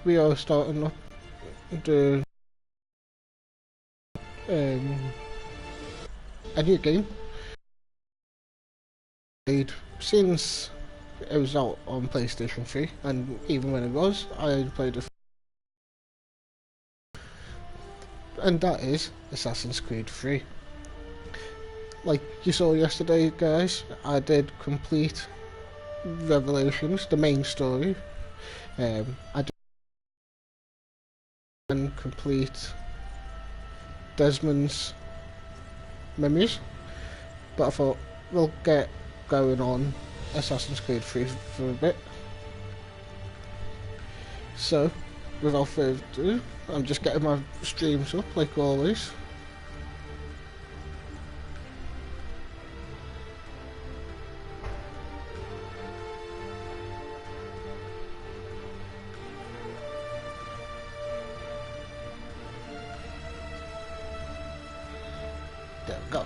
we are starting up the a new game. Since it was out on PlayStation 3, and even when it was, I played it, and that is Assassin's Creed 3. Like you saw yesterday, guys, I did complete Revelations, the main story. I did complete Desmond's memories, but I thought we'll get going on Assassin's Creed 3 for a bit. So, without further ado, I'm just getting my streams up like always. There we go.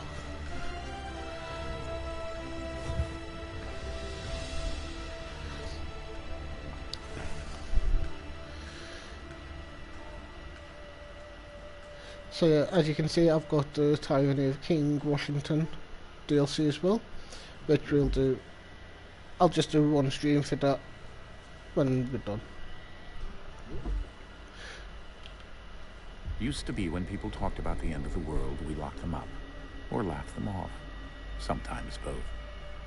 So yeah, as you can see, I've got the Tyranny of King Washington DLC as well, which we'll do. I'll just do one stream for that when we're done. Used to be when people talked about the end of the world, we locked them up, or laughed them off. Sometimes both.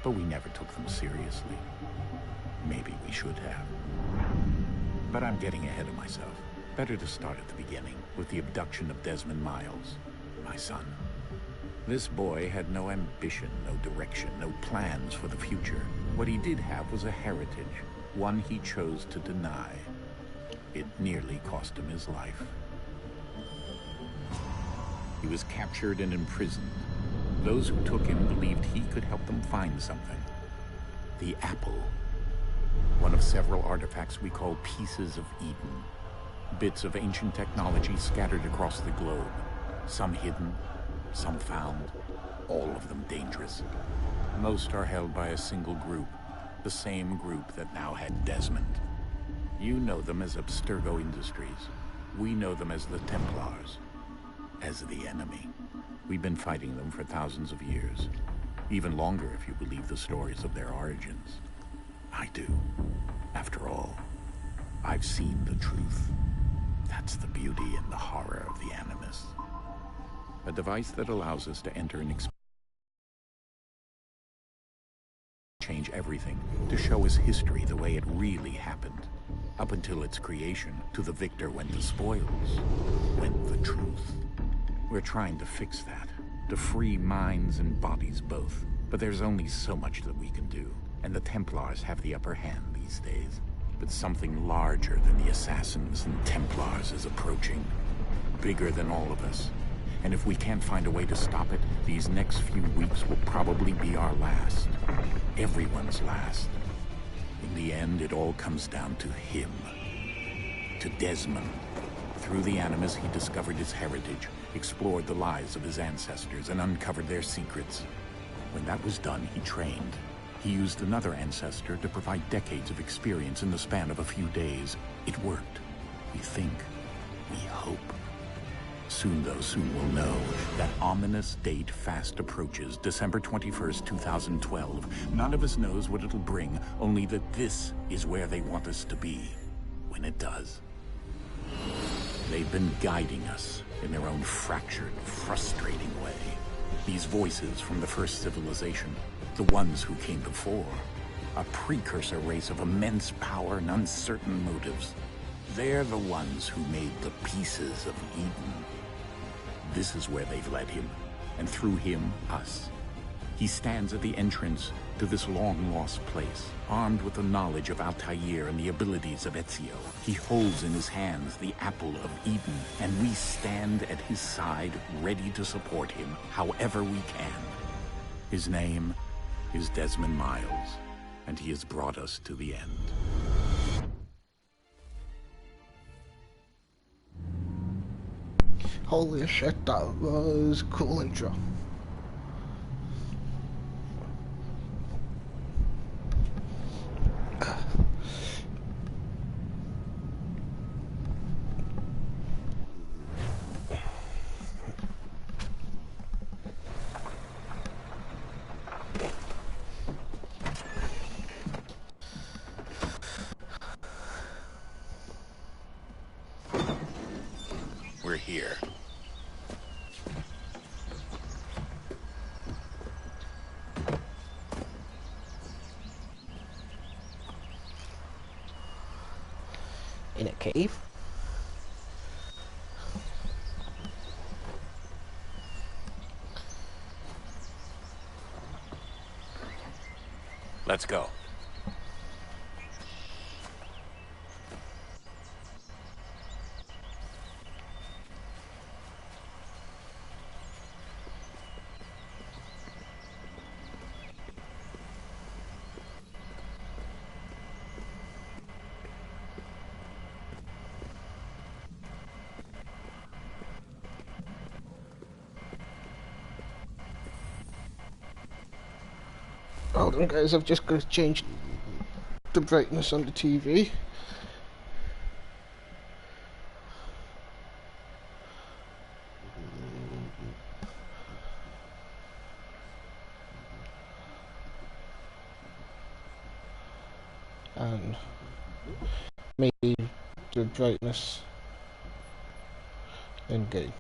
But we never took them seriously. Maybe we should have. But I'm getting ahead of myself. Better to start at the beginning, with the abduction of Desmond Miles, my son. This boy had no ambition, no direction, no plans for the future. What he did have was a heritage, one he chose to deny. It nearly cost him his life. He was captured and imprisoned. Those who took him believed he could help them find something. The apple. One of several artifacts we call pieces of Eden. Bits of ancient technology scattered across the globe. Some hidden, some found, all of them dangerous. Most are held by a single group, the same group that now had Desmond. You know them as Abstergo Industries. We know them as the Templars. As the enemy. We've been fighting them for thousands of years. Even longer if you believe the stories of their origins. I do. After all, I've seen the truth. That's the beauty and the horror of the Animus. A device that allows us to enter and change everything, to show us history the way it really happened. Up until its creation, to the victor went the spoils, went the truth. We're trying to fix that, to free minds and bodies both. But there's only so much that we can do, and the Templars have the upper hand these days. But something larger than the Assassins and Templars is approaching, bigger than all of us. And if we can't find a way to stop it, these next few weeks will probably be our last. Everyone's last. In the end, it all comes down to him. To Desmond. Through the Animus, he discovered his heritage, explored the lives of his ancestors, and uncovered their secrets. When that was done, he trained. He used another ancestor to provide decades of experience in the span of a few days. It worked. We think. We hope. Soon, though, soon we'll know. That ominous date fast approaches, December 21st, 2012. None of us knows what it'll bring, only that this is where they want us to be. When it does. They've been guiding us in their own fractured, frustrating way. These voices from the first civilization, the ones who came before, a precursor race of immense power and uncertain motives. They're the ones who made the pieces of Eden. This is where they've led him, and through him, us. He stands at the entrance to this long-lost place, armed with the knowledge of Altair and the abilities of Ezio. He holds in his hands the apple of Eden, and we stand at his side, ready to support him however we can. His name is Desmond Miles, and he has brought us to the end. Holy shit, that was a cool intro. we're here. In a cave? Let's go. Hold on guys, I've just got to change the brightness on the TV. And maybe the brightness in game.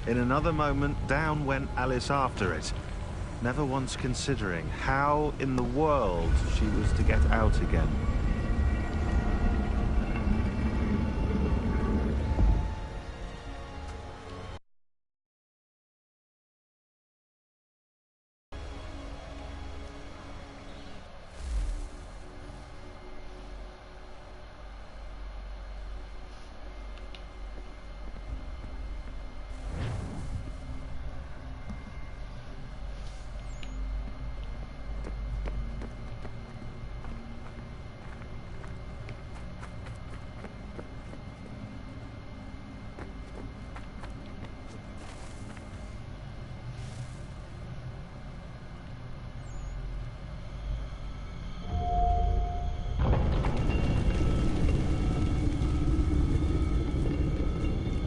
In another moment, down went Alice after it, never once considering how in the world she was to get out again.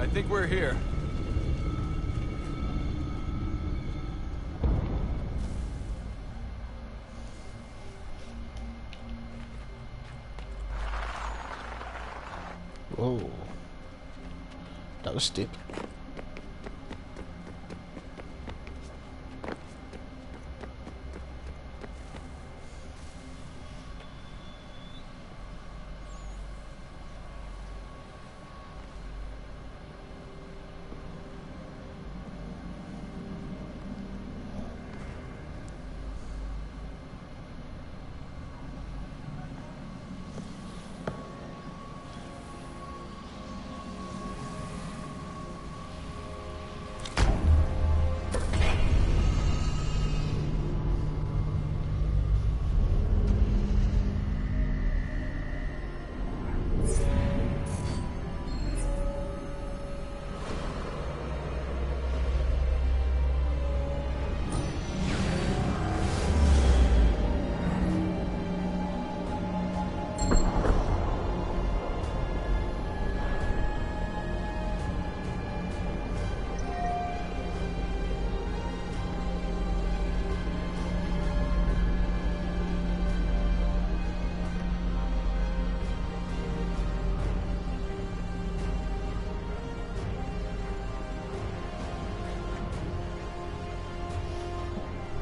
I think we're here. Whoa. That was steep.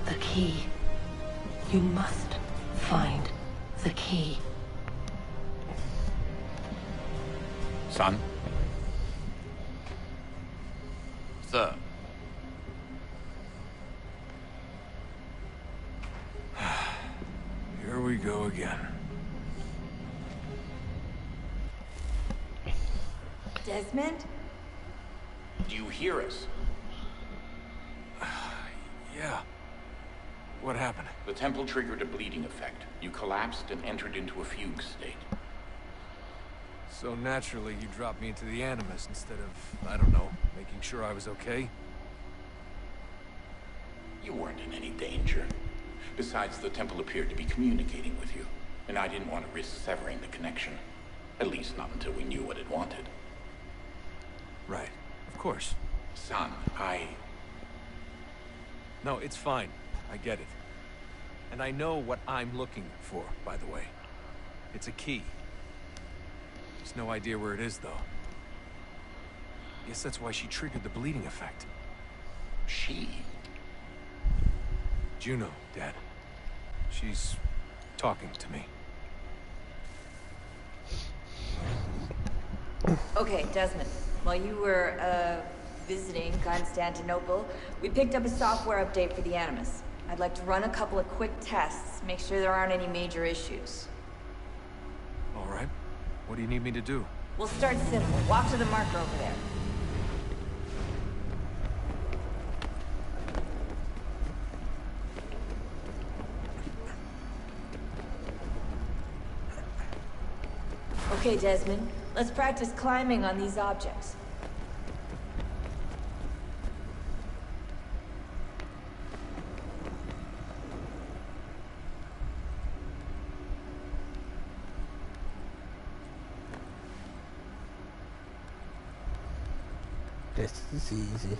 The key. You must find the key. Son? Sir. Here we go again. Desmond? Do you hear us? Yeah. What happened? The temple triggered a bleeding effect. You collapsed and entered into a fugue state. So naturally, you dropped me into the Animus instead of, I don't know, making sure I was okay? You weren't in any danger. Besides, the temple appeared to be communicating with you, and I didn't want to risk severing the connection. At least not until we knew what it wanted. Right. Of course. Son, No, it's fine. I get it. And I know what I'm looking for, by the way. It's a key. There's no idea where it is, though. Guess that's why she triggered the bleeding effect. She? Juno, Dad. She's talking to me. Okay, Desmond. While you were, visiting Constantinople, we picked up a software update for the Animus. I'd like to run a couple of quick tests, make sure there aren't any major issues. All right. What do you need me to do? We'll start simple. Walk to the marker over there. Okay, Desmond. Let's practice climbing on these objects. This is easy.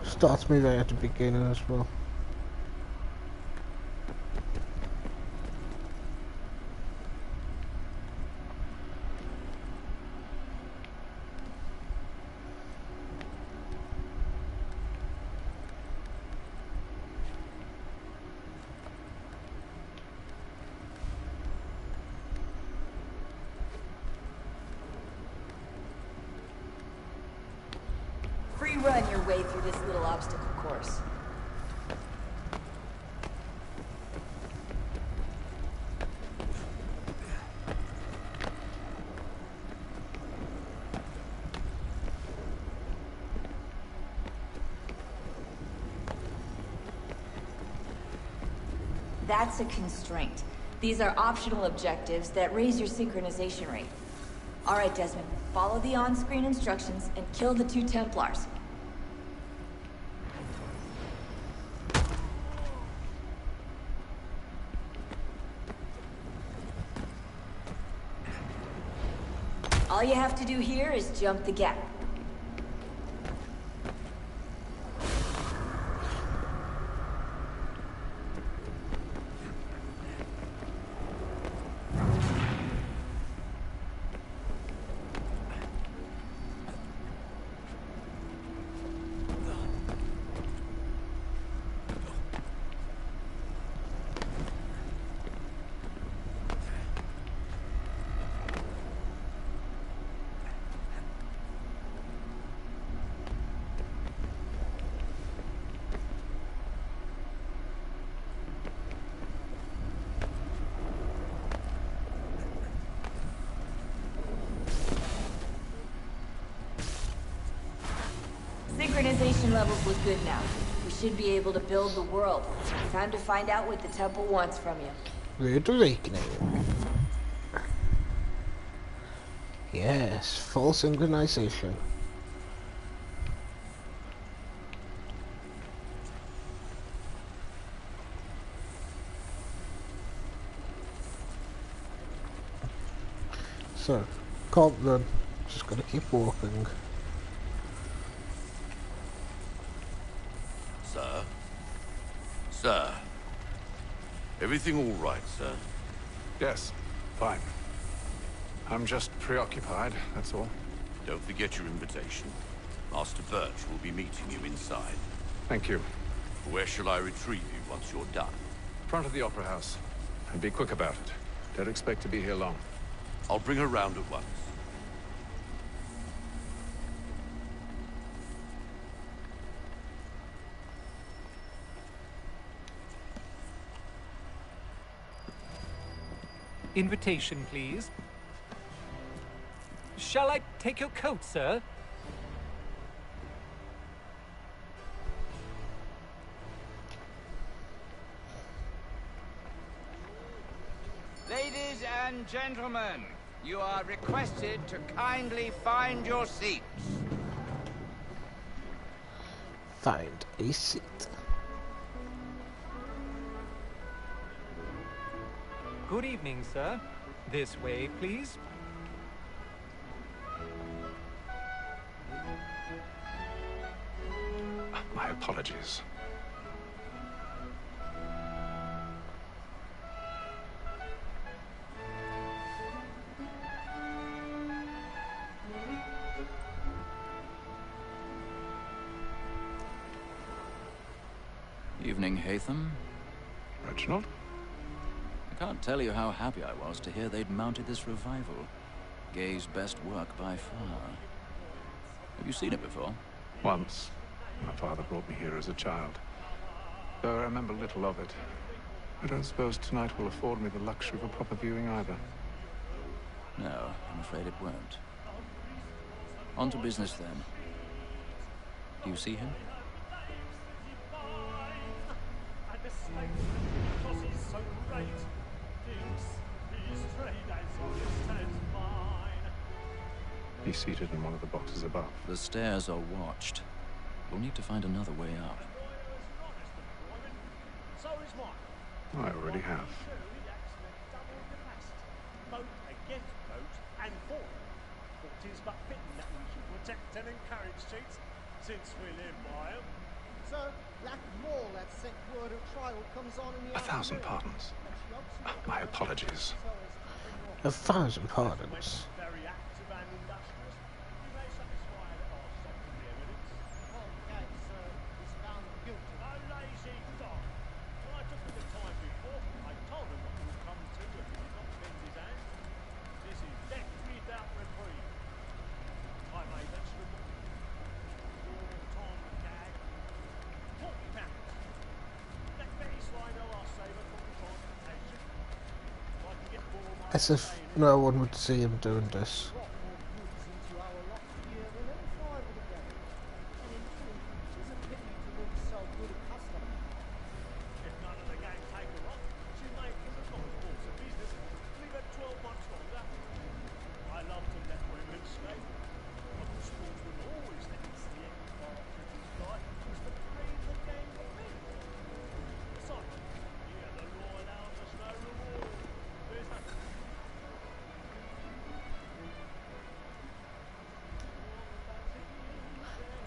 Starts me right at the beginning as well. Free run your way through this little obstacle course. That's a constraint. These are optional objectives that raise your synchronization rate. All right, Desmond. Follow the on-screen instructions and kill the 2 Templars. All you have to do here is jump the gap. Synchronization levels look good now. We should be able to build the world. Time to find out what the temple wants from you. Rude Awakening. Yes, full synchronization. So, can't run, just gotta keep walking. Sir? Sir? Everything all right, sir? Yes, fine. I'm just preoccupied, that's all. Don't forget your invitation. Master Birch will be meeting you inside. Thank you. Where shall I retrieve you once you're done? Front of the Opera House. And be quick about it. Don't expect to be here long. I'll bring her round at once. Invitation, please. Shall I take your coat, sir? Ladies and gentlemen, you are requested to kindly find your seats. Find a seat. Good evening, sir. This way, please. My apologies. Evening, Haytham. Reginald? I can't tell you how happy I was to hear they'd mounted this revival. Gay's best work by far. Have you seen it before? Once. My father brought me here as a child. Though I remember little of it. I don't suppose tonight will afford me the luxury of a proper viewing either. No, I'm afraid it won't. On to business, then. Do you see him? He's seated in one of the boxes above. The stairs are watched. We'll need to find another way up. I already have. Both against boats and for them. But 'tis but fitting that we should protect and encourage streets, since we live by 'em. Sir, Black Mall had sent word of trial comes on in the 1,000 pardons. My apologies. 1,000 pardons. Very active and industrious. You may satisfy that our secondary evidence. Okay, sir, he's found guilty. A lazy dog. When I took him the time before, I told him what he would come to if he did not bend his hand. This is death without reprieve. I may mention him. Tom Gag. £40. That Betty Slido, our saver, from the transportation. I can get more of my As if no one would see him doing this. If none of the gang take her off, she may from the course of business leave her 12 months longer. I love to let women escape. But the sportsman always thinks the end of his life was to free the gang of men. Besides, here the law allows us no reward. There's nothing.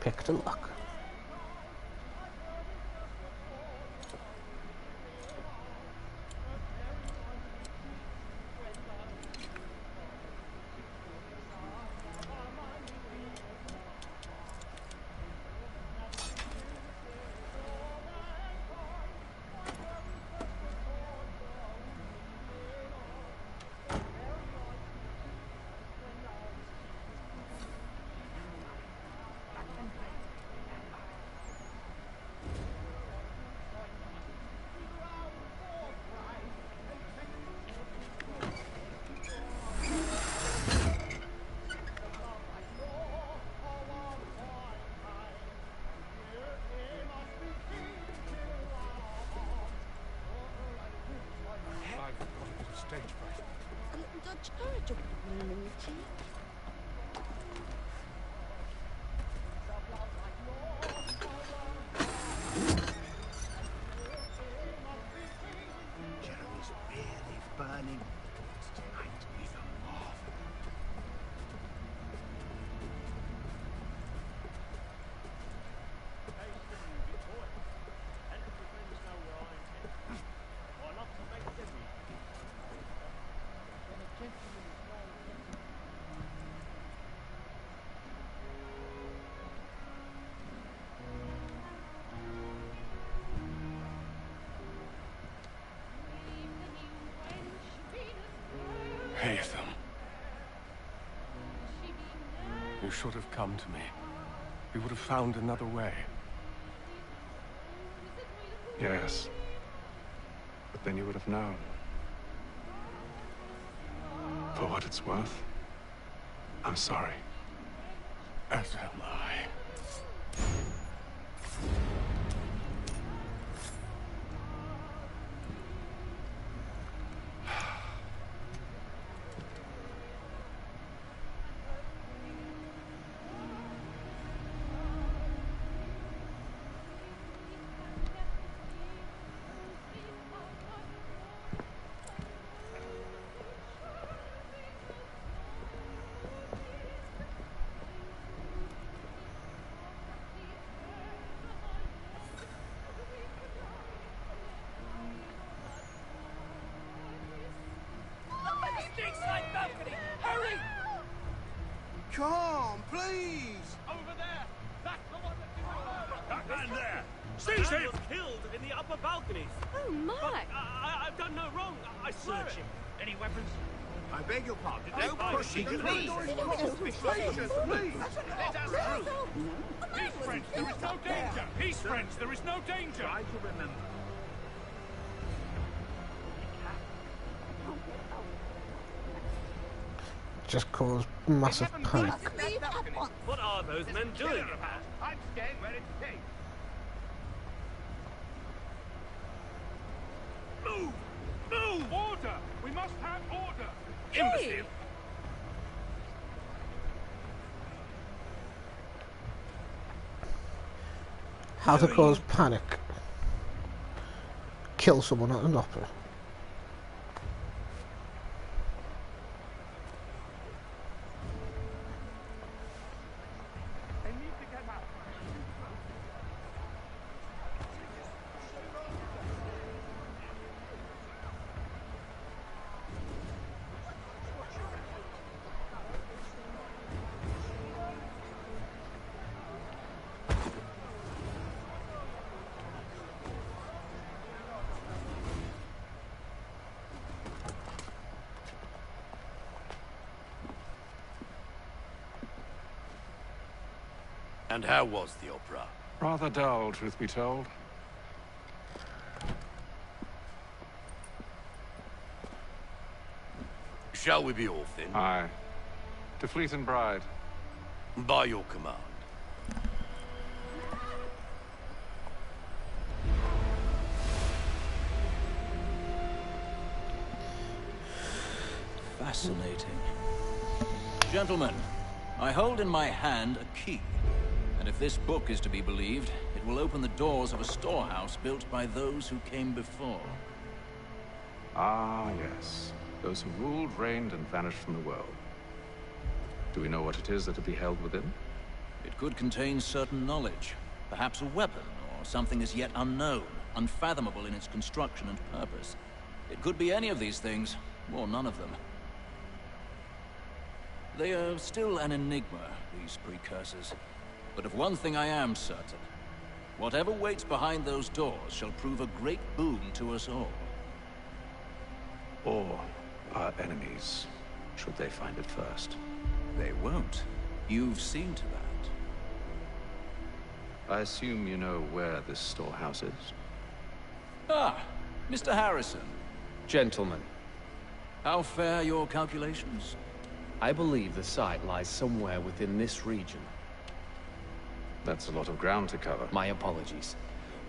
Pick the lock. A little Dutch courage or something in your cheek. Jeremy's really burning. It's tonight even more. Haytham. You should have come to me. We would have found another way. Yes. But then you would have known. For what it's worth, I'm sorry. As am I. Come on, please! Over there! That's the one that did the murder! That man there! Seize him! Was killed in the upper balconies. Oh, my! But I've done no wrong. I swear it. Any weapons? I beg your pardon. No pushing, please! Please! Let us through! Peace, friends, there is no danger! Peace, friends, there is no danger! Try to remember. Just caused massive panic. What are those men doing? I'm staying where it's safe. Move! Move! Order! We must have order! Imbecile! How to cause panic. Kill someone at an opera. And how was the opera? Rather dull, truth be told. Shall we be off then? Aye. To Fleet and Bride. By your command. Fascinating. Gentlemen, I hold in my hand a key. And if this book is to be believed, it will open the doors of a storehouse built by those who came before. Ah, yes. Those who ruled, reigned, and vanished from the world. Do we know what it is that will be held within? It could contain certain knowledge. Perhaps a weapon, or something as yet unknown, unfathomable in its construction and purpose. It could be any of these things, or none of them. They are still an enigma, these precursors. But of one thing I am certain. Whatever waits behind those doors shall prove a great boon to us all. Or our enemies, should they find it first. They won't. You've seen to that. I assume you know where this storehouse is? Ah, Mr. Harrison. Gentlemen. How fare your calculations? I believe the site lies somewhere within this region. That's a lot of ground to cover. My apologies.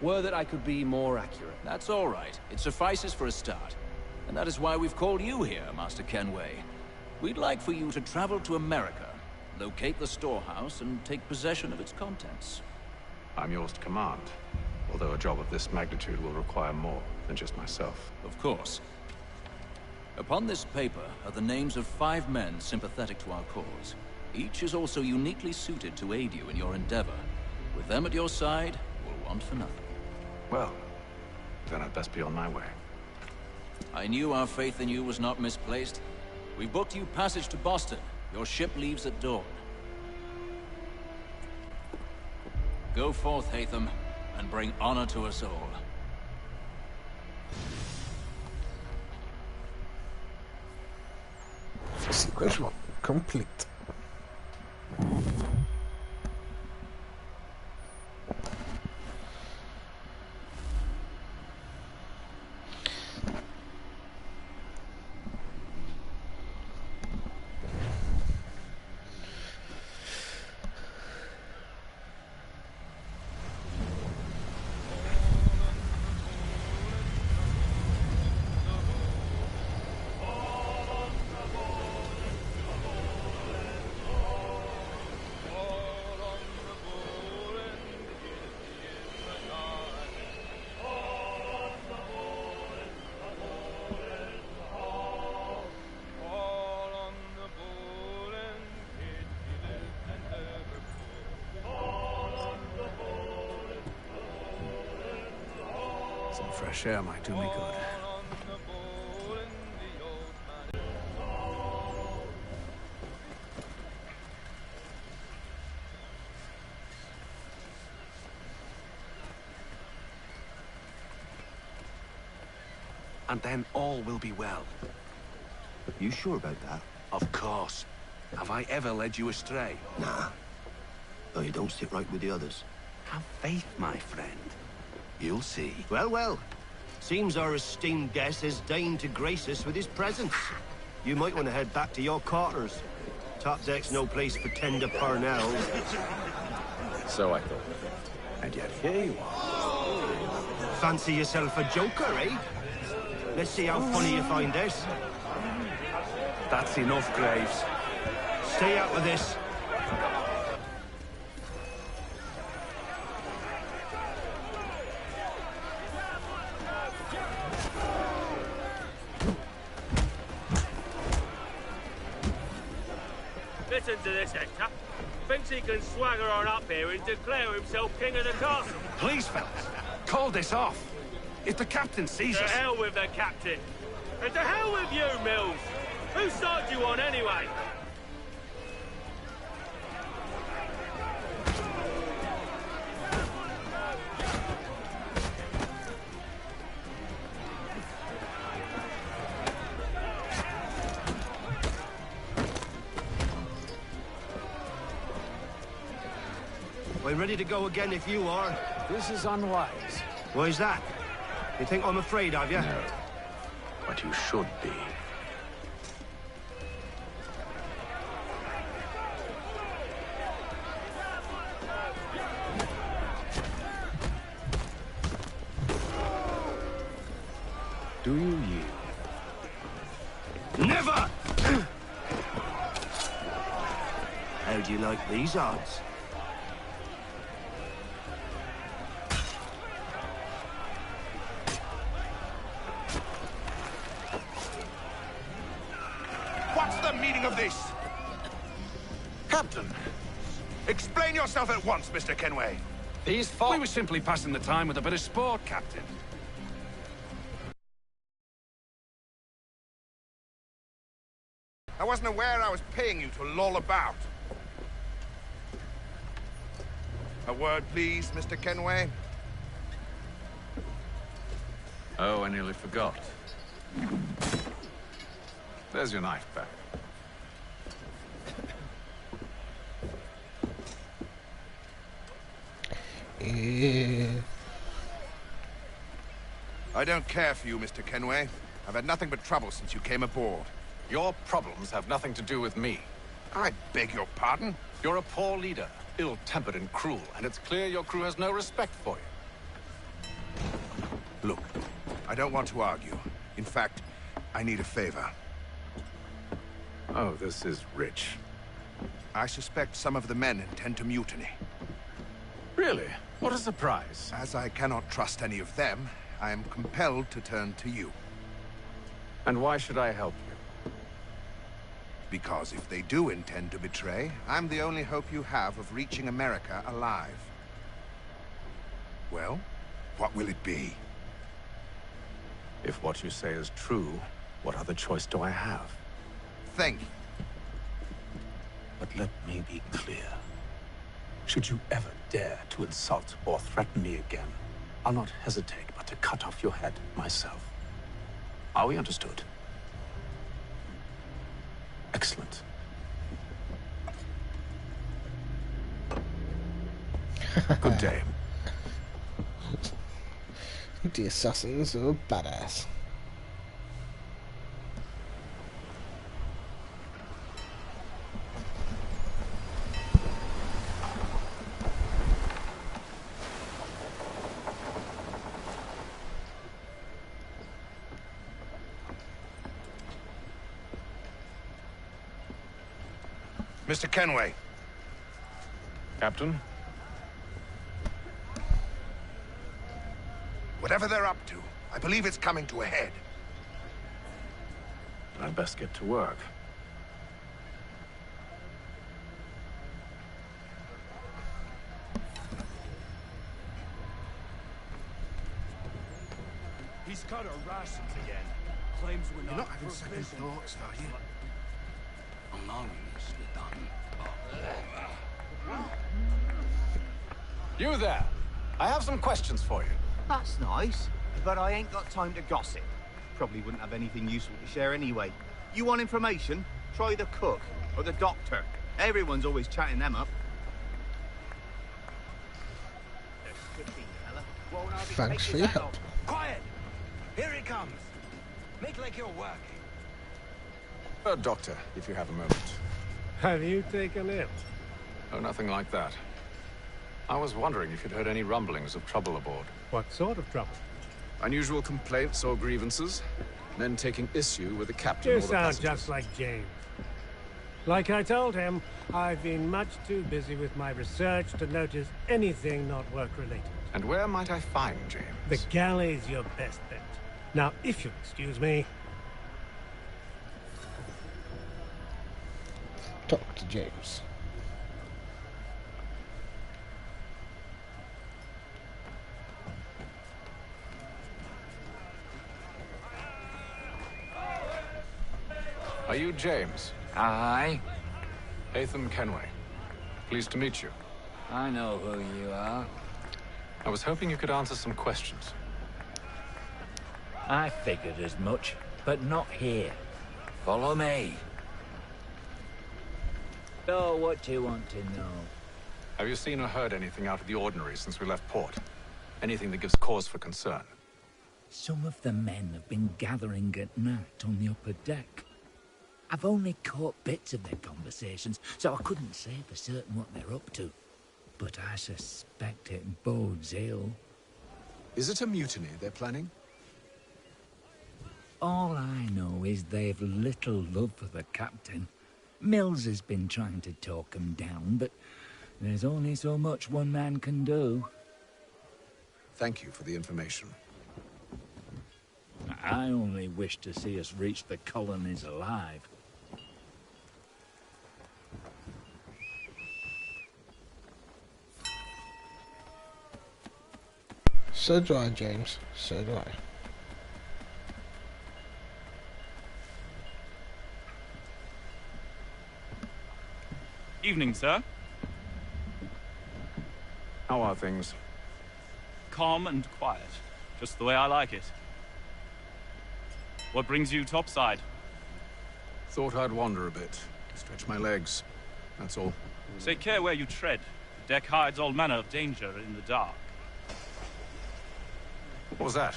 Were that I could be more accurate. That's all right. It suffices for a start. And that is why we've called you here, Master Kenway. We'd like for you to travel to America, locate the storehouse, and take possession of its contents. I'm yours to command, although a job of this magnitude will require more than just myself. Of course. Upon this paper are the names of 5 men sympathetic to our cause. Each is also uniquely suited to aid you in your endeavor. With them at your side, we'll want for nothing. Well, then I'd best be on my way. I knew our faith in you was not misplaced. We've booked you passage to Boston. Your ship leaves at dawn. Go forth, Haytham, and bring honor to us all. Sequence 1 complete. Some fresh air might do me good. And then all will be well. You sure about that? Of course. Have I ever led you astray? Nah. Though you don't sit right with the others. Have faith, my friend. You'll see. Well, well. Seems our esteemed guest has deigned to grace us with his presence. You might want to head back to your quarters. Top deck's no place for tender Parnells. So I thought. And yet here you are. Fancy yourself a joker, eh? Let's see how funny you find this. That's enough, Graves. Stay out of this. Listen to this, Hector. Thinks he can swagger on up here and declare himself king of the castle. Please, fellas, call this off. If the captain sees us... To hell with the captain. And to hell with you, Mills. Whose side you on, anyway? We're ready to go again if you are. This is unwise. Why's that? You think I'm afraid of you? No. But you should be. Do you yield? Never! How do you like these odds? What's the meaning of this? Captain, explain yourself at once, Mr. Kenway. We were simply passing the time with a bit of sport, Captain. I wasn't aware I was paying you to loll about. A word, please, Mr. Kenway. Oh, I nearly forgot. There's your knife back. I don't care for you, Mr. Kenway. I've had nothing but trouble since you came aboard. Your problems have nothing to do with me. I beg your pardon? You're a poor leader, ill-tempered and cruel, and it's clear your crew has no respect for you. Look, I don't want to argue. In fact, I need a favor. Oh, this is rich. I suspect some of the men intend to mutiny. Really? What a surprise. As I cannot trust any of them, I am compelled to turn to you. And why should I help you? Because if they do intend to betray, I'm the only hope you have of reaching America alive. Well, what will it be? If what you say is true, what other choice do I have? Think. But let me be clear. Should you ever dare to insult or threaten me again, I'll not hesitate but to cut off your head myself. Are we understood? Excellent. Good day. The assassins are badass. Mr. Kenway. Captain? Whatever they're up to, I believe it's coming to a head. I'd best get to work. He's cut our rations again. Claims we're You're not not having second provisioned. thoughts, are you? You there! I have some questions for you. That's nice, but I ain't got time to gossip. Probably wouldn't have anything useful to share anyway. You want information? Try the cook or the doctor. Everyone's always chatting them up. Thanks for your help. Quiet! Here he comes. Make like you're working. Doctor, if you have a moment. Have you taken ill? Oh, nothing like that. I was wondering if you'd heard any rumblings of trouble aboard. What sort of trouble? Unusual complaints or grievances? Men taking issue with the captain You or the sound passengers? just like James. Like I told him, I've been much too busy with my research to notice anything not work-related. And where might I find James? The galley's your best bet. Now, if you'll excuse me... Talk to James. Are you James? Aye. Ethan Kenway. Pleased to meet you. I know who you are. I was hoping you could answer some questions. I figured as much, but not here. Follow me. So, what do you want to know? Have you seen or heard anything out of the ordinary since we left port? Anything that gives cause for concern? Some of the men have been gathering at night on the upper deck. I've only caught bits of their conversations, so I couldn't say for certain what they're up to. But I suspect it bodes ill. Is it a mutiny they're planning? All I know is they've little love for the captain. Mills has been trying to talk him down, but there's only so much one man can do. Thank you for the information. I only wish to see us reach the colonies alive. So do I, James. So do I. Evening, sir. How are things? Calm and quiet. Just the way I like it. What brings you topside? Thought I'd wander a bit. Stretch my legs. That's all. Take care where you tread. The deck hides all manner of danger in the dark. What was that?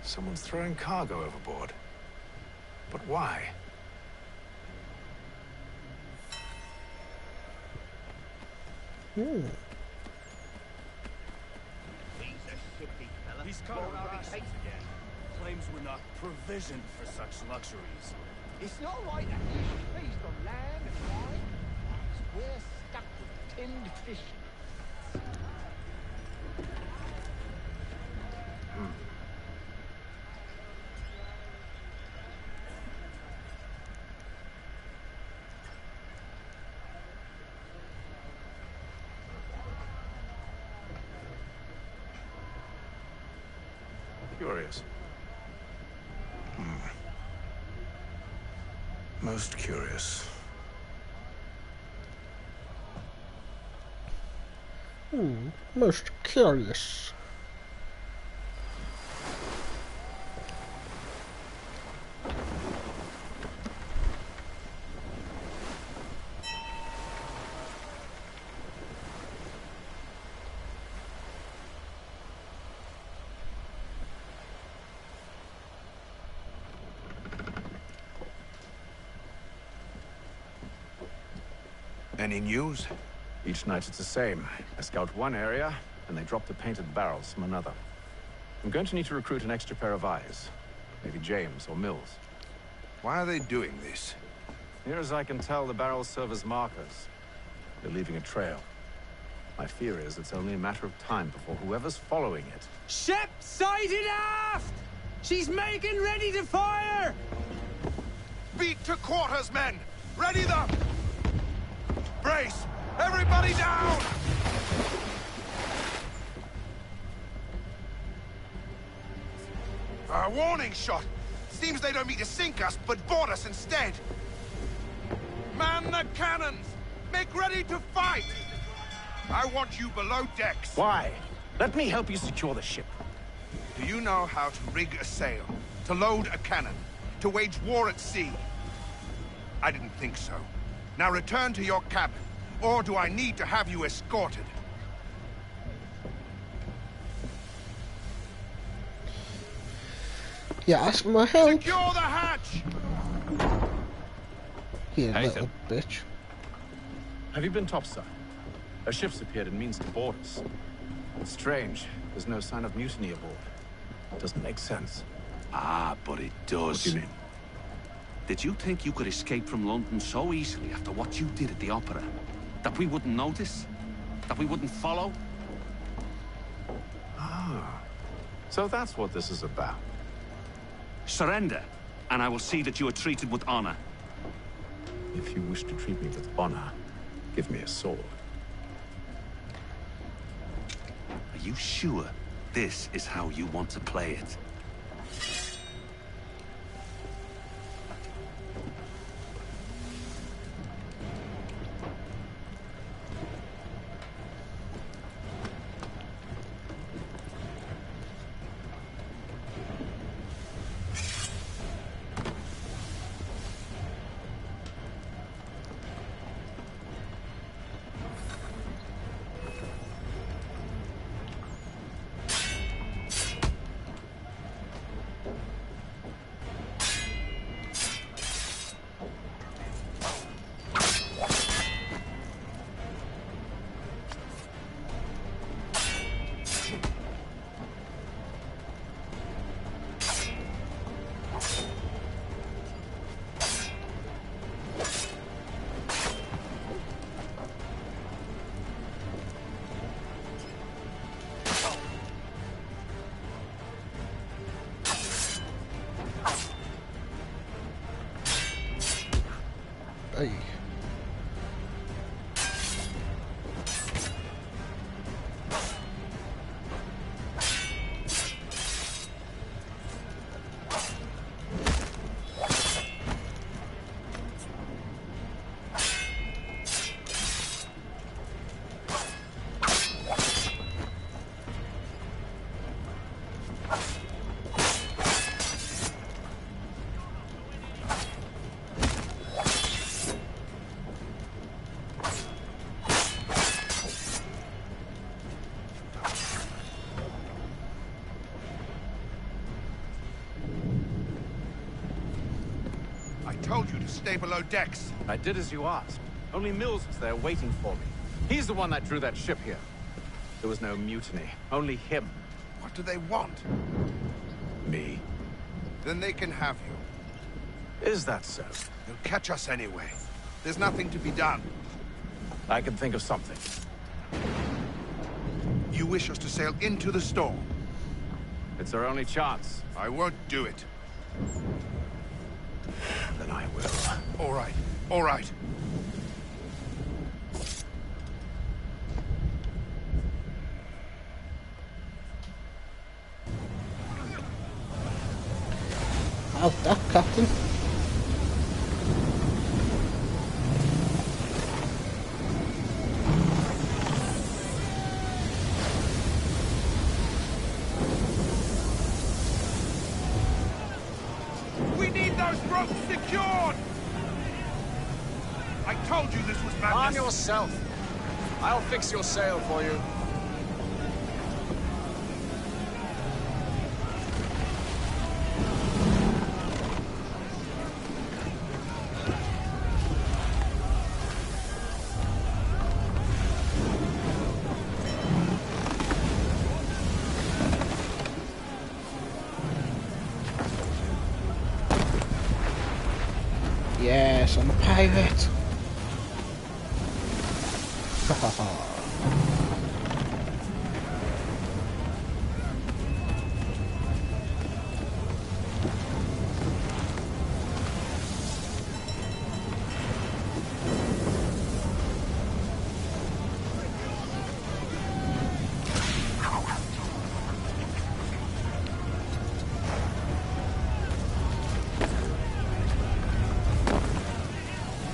Someone's throwing cargo overboard. But why? He's cut our rations again. Claims we're not provisioned for such luxuries. It's not right that you should feast on land and wine. We're stuck with tinned fish. Curious. Most curious. Most curious. Any news? Each night it's the same. I scout one area, and they drop the painted barrels from another. I'm going to need to recruit an extra pair of eyes. Maybe James or Mills. Why are they doing this? Near as I can tell, the barrels serve as markers. They're leaving a trail. My fear is it's only a matter of time before whoever's following it... Ship sighted aft! She's making ready to fire! Beat to quarters, men! Ready them! Brace! Everybody down! A warning shot! Seems they don't mean to sink us, but board us instead! Man the cannons! Make ready to fight! I want you below decks. Why? Let me help you secure the ship. Do you know how to rig a sail? To load a cannon? To wage war at sea? I didn't think so. Now return to your cabin. Or do I need to have you escorted? You ask my help. Secure the hatch! You Hey, little bitch. Have you been topside? A ship's appeared and means to board us. It's strange. There's no sign of mutiny aboard. It doesn't make sense. Ah, but it does. What do you mean? Did you think you could escape from London so easily after what you did at the opera? That we wouldn't notice? That we wouldn't follow? Ah. So that's what this is about. Surrender, and I will see that you are treated with honor. If you wish to treat me with honor, give me a sword. Are you sure this is how you want to play it? Hey. Told you to stay below decks. I did as you asked. Only Mills was there waiting for me. He's the one that drew that ship here. There was no mutiny, only him. What do they want? Me. Then they can have you. Is that so? They'll catch us anyway. There's nothing to be done. I can think of something. You wish us to sail into the storm? It's our only chance. I won't do it. Then I will. All right. All right. Have that, Captain. We need those ropes secured! I told you this was madness. Arm yourself. I'll fix your sail for you. pirate.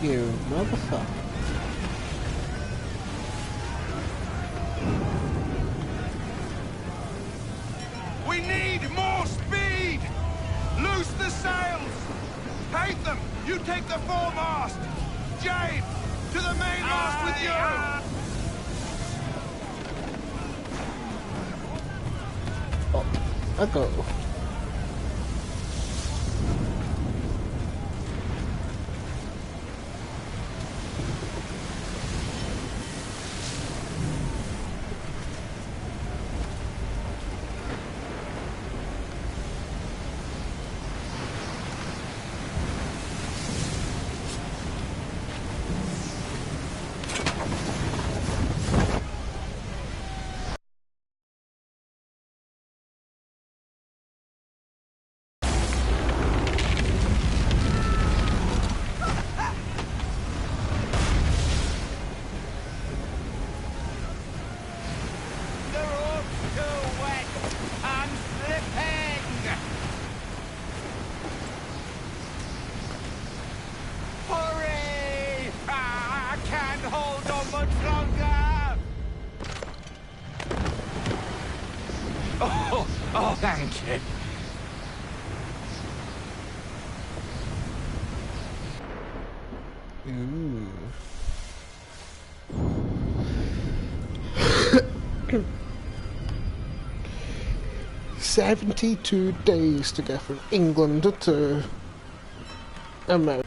You motherfucker. We need more speed! Loose the sails! Haytham, you take the foremast! Jane, to the mainmast with you! Oh, I go. Oh, thank you. Ooh. 72 days to get from England to America.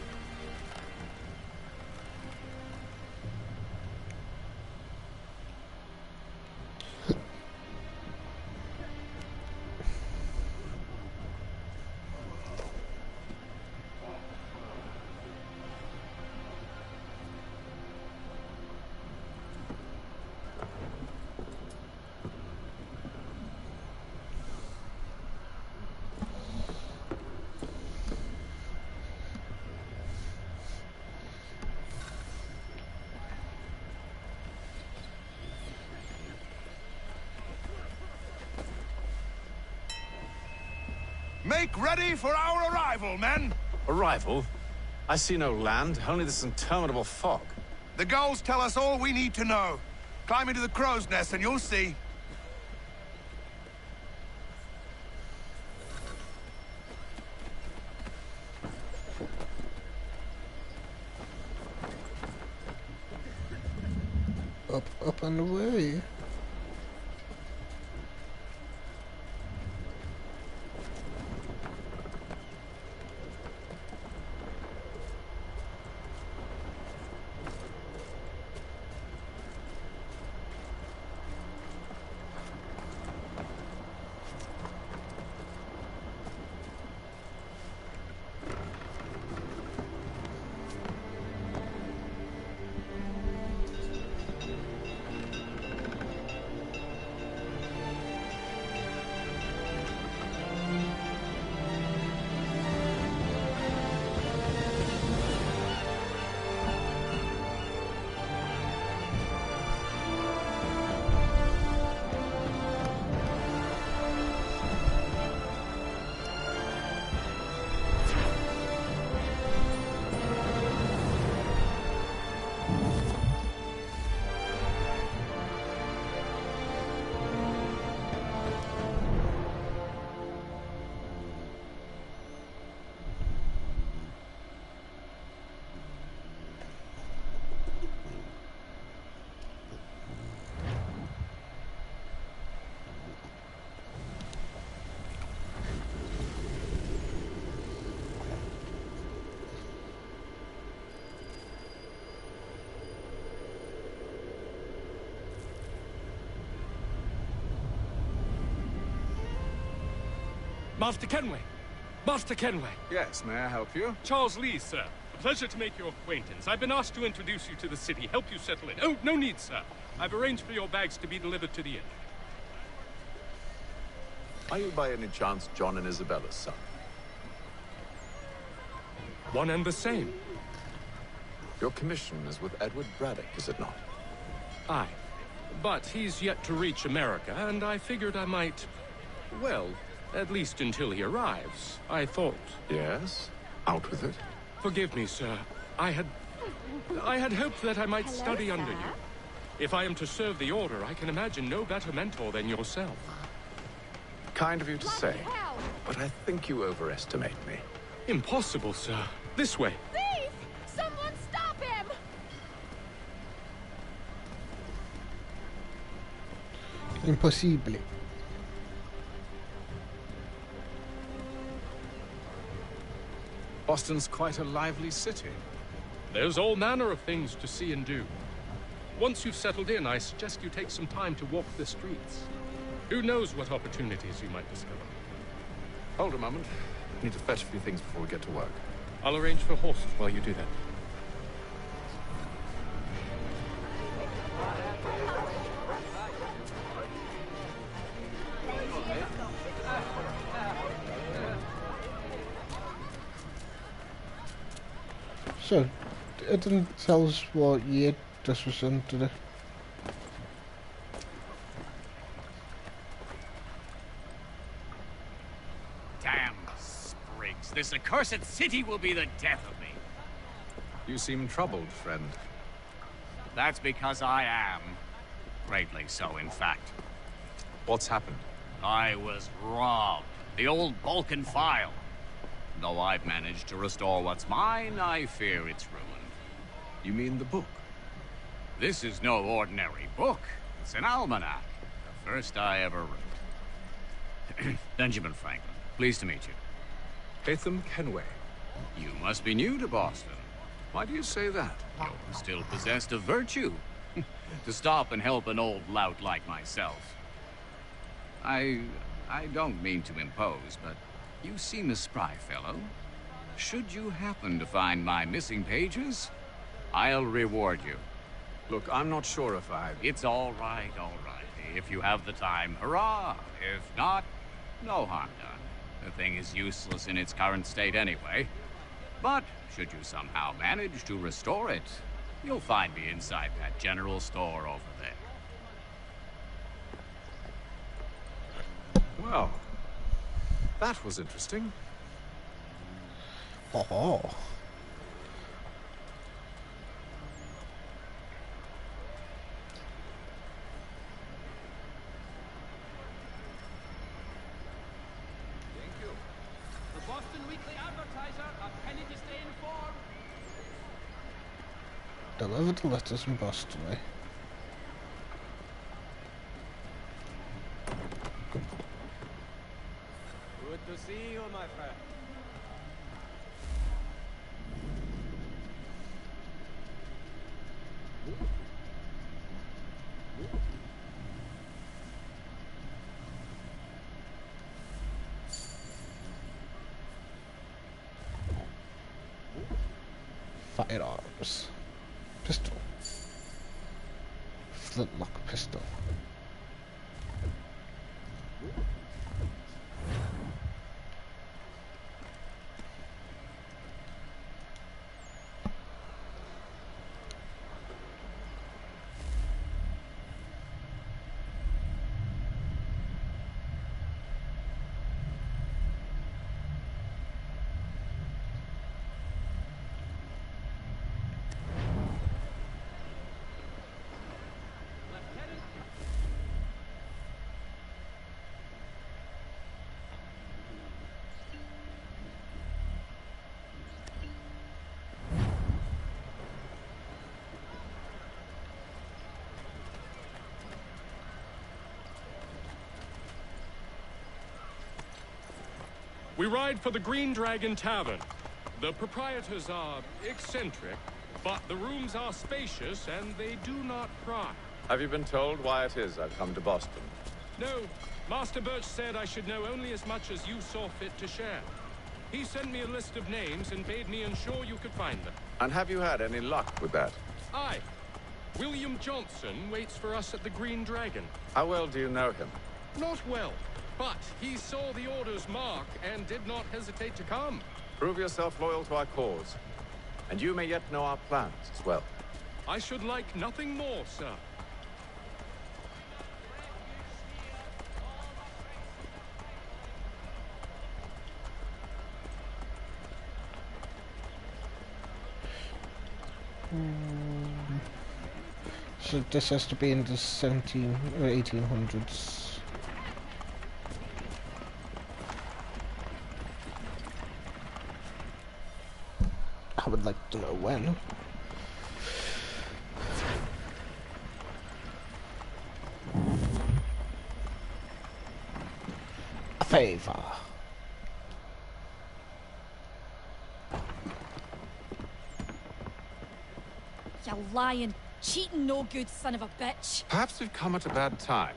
Make ready for our arrival, men! Arrival? I see no land, only this interminable fog. The gulls tell us all we need to know. Climb into the crow's nest and you'll see. Up and away. Master Kenway! Master Kenway! Yes, may I help you? Charles Lee, sir. Pleasure to make your acquaintance. I've been asked to introduce you to the city, help you settle in. Oh, no need, sir. I've arranged for your bags to be delivered to the inn. Are you by any chance John and Isabella's son? One and the same. Your commission is with Edward Braddock, is it not? Aye. But he's yet to reach America, and I figured I might... Well, at least until he arrives, I thought... Yes? Out with it. Forgive me, sir. I had hoped that I might study under you. If I am to serve the Order, I can imagine no better mentor than yourself. Kind of you to say, but I think you overestimate me. Impossible, sir. This way. Thief! Someone stop him! Impossible. Boston's quite a lively city. There's all manner of things to see and do. Once you've settled in, I suggest you take some time to walk the streets. Who knows what opportunities you might discover. Hold a moment. I need to fetch a few things before we get to work. I'll arrange for horses while you do that. So, it didn't tell us what year this was in, did it? Damn sprigs. This accursed city will be the death of me. You seem troubled, friend. That's because I am. Greatly so, in fact. What's happened? I was robbed. The old Balkan file. Though I've managed to restore what's mine, I fear it's ruined. You mean the book? This is no ordinary book. It's an almanac. The first I ever wrote. Benjamin Franklin, pleased to meet you. Hatham Kenway. You must be new to Boston. Why do you say that? You're still possessed of virtue. To stop and help an old lout like myself. I don't mean to impose, but you seem a spry fellow. Should you happen to find my missing pages, I'll reward you. Look, I'm not sure if I... It's all right, all right. If you have the time, hurrah! If not, no harm done. The thing is useless in its current state anyway. But should you somehow manage to restore it, you'll find me inside that general store over there. Well, that was interesting. Oh. Thank you. The Boston Weekly Advertiser, a penny to stay informed. Deliver the letters in Boston, eh? Good to see you, my friend. Firearms. Pistol. Flintlock pistol. We ride for the Green Dragon Tavern. The proprietors are eccentric, but the rooms are spacious and they do not pry. Have you been told why it is I've come to Boston? No, Master Birch said I should know only as much as you saw fit to share. He sent me a list of names and bade me ensure you could find them. And have you had any luck with that? Aye. William Johnson waits for us at the Green Dragon. How well do you know him? Not well, but he saw the order's mark and did not hesitate to come. Prove yourself loyal to our cause. And you may yet know our plans as well. I should like nothing more, sir. So this has to be in the 17 or 1800s. I would like to know when. A favor. You lying, cheating, no good son of a bitch. Perhaps we've come at a bad time.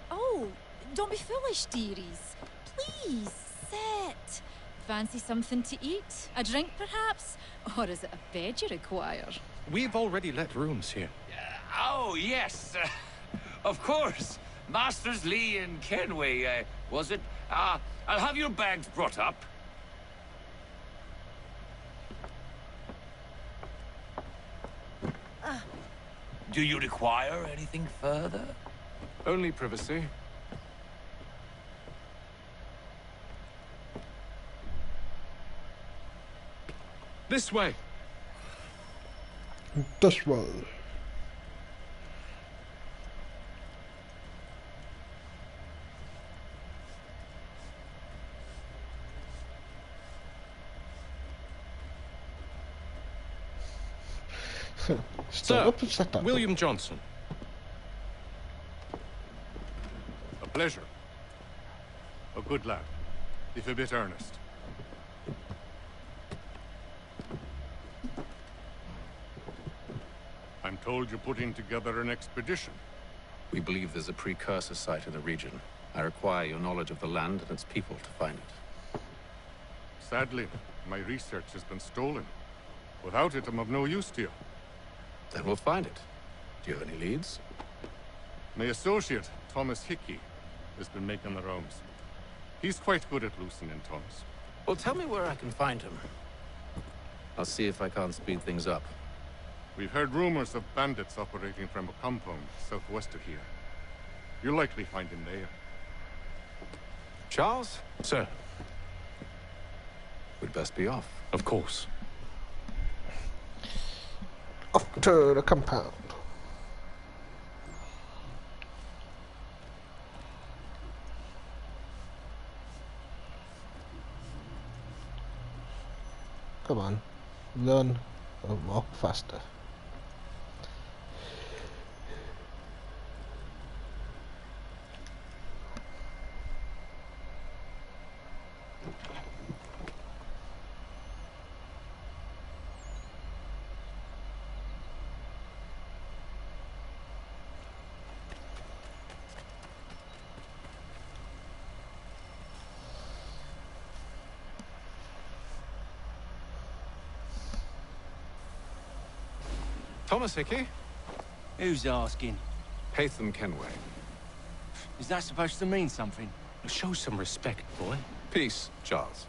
Oh, don't be foolish, dearies. Please, sit. Fancy something to eat? A drink, perhaps? Or is it a bed you require? We've already let rooms here. Oh, yes. Of course. Masters Lee and Kenway, was it? I'll have your bags brought up. Do you require anything further? Only privacy. This way. This way. Sir, William Johnson. A pleasure. A good lad, if a bit earnest. I'm told you're putting together an expedition. We believe there's a precursor site in the region. I require your knowledge of the land and its people to find it. Sadly, my research has been stolen. Without it, I'm of no use to you. Then we'll find it. Do you have any leads? My associate, Thomas Hickey, has been making the rounds. He's quite good at loosening tongues. Well, tell me where I can find him. I'll see if I can't speed things up. We've heard rumors of bandits operating from a compound southwest of here. You'll likely find him there. Charles? Sir. We'd best be off. Of course. Off to the compound. Come on, run or walk faster. Thomas Hickey? Who's asking? Haytham Kenway. Is that supposed to mean something? Show some respect, boy. Peace, Charles.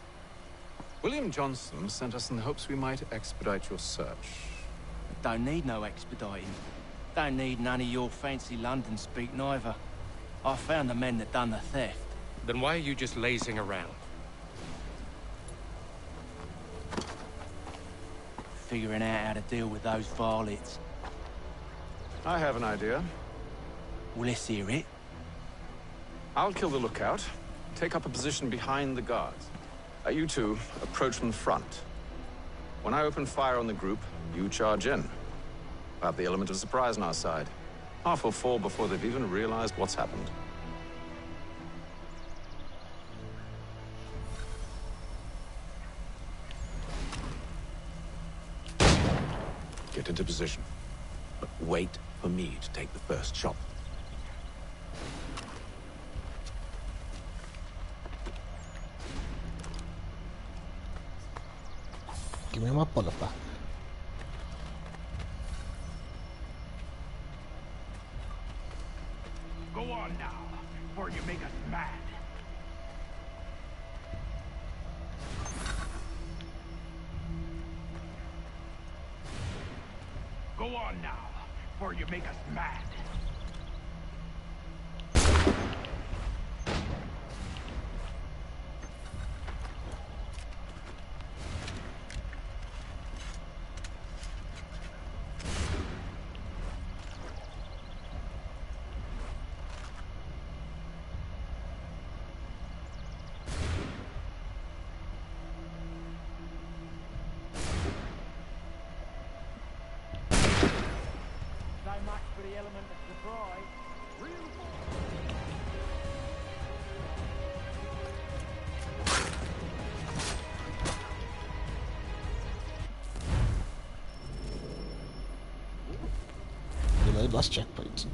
William Johnson sent us in the hopes we might expedite your search. Don't need no expediting. Don't need none of your fancy London speak neither. I found the men that done the theft. Then why are you just lazing around? Figuring out how to deal with those varlets. I have an idea. Well, let's hear it. I'll kill the lookout. Take up a position behind the guards. You two approach from the front. When I open fire on the group, you charge in. We'll have the element of surprise on our side. Half will fall before they've even realized what's happened. Get into position. But wait for me to take the first shot. me my bullet back. Go on now, before you make us mad. Go on now, before you make us mad. For the element of surprise. Reload last checkpoint.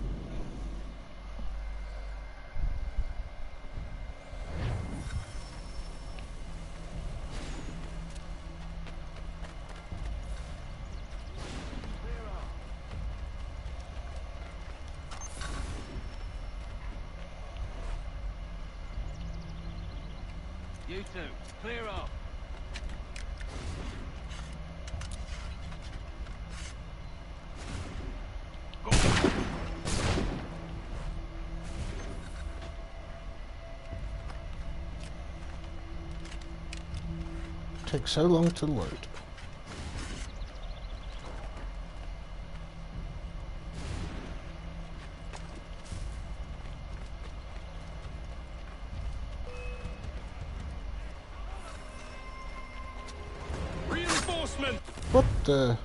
You two, clear up. Takes so long to load. Reinforcement! What the?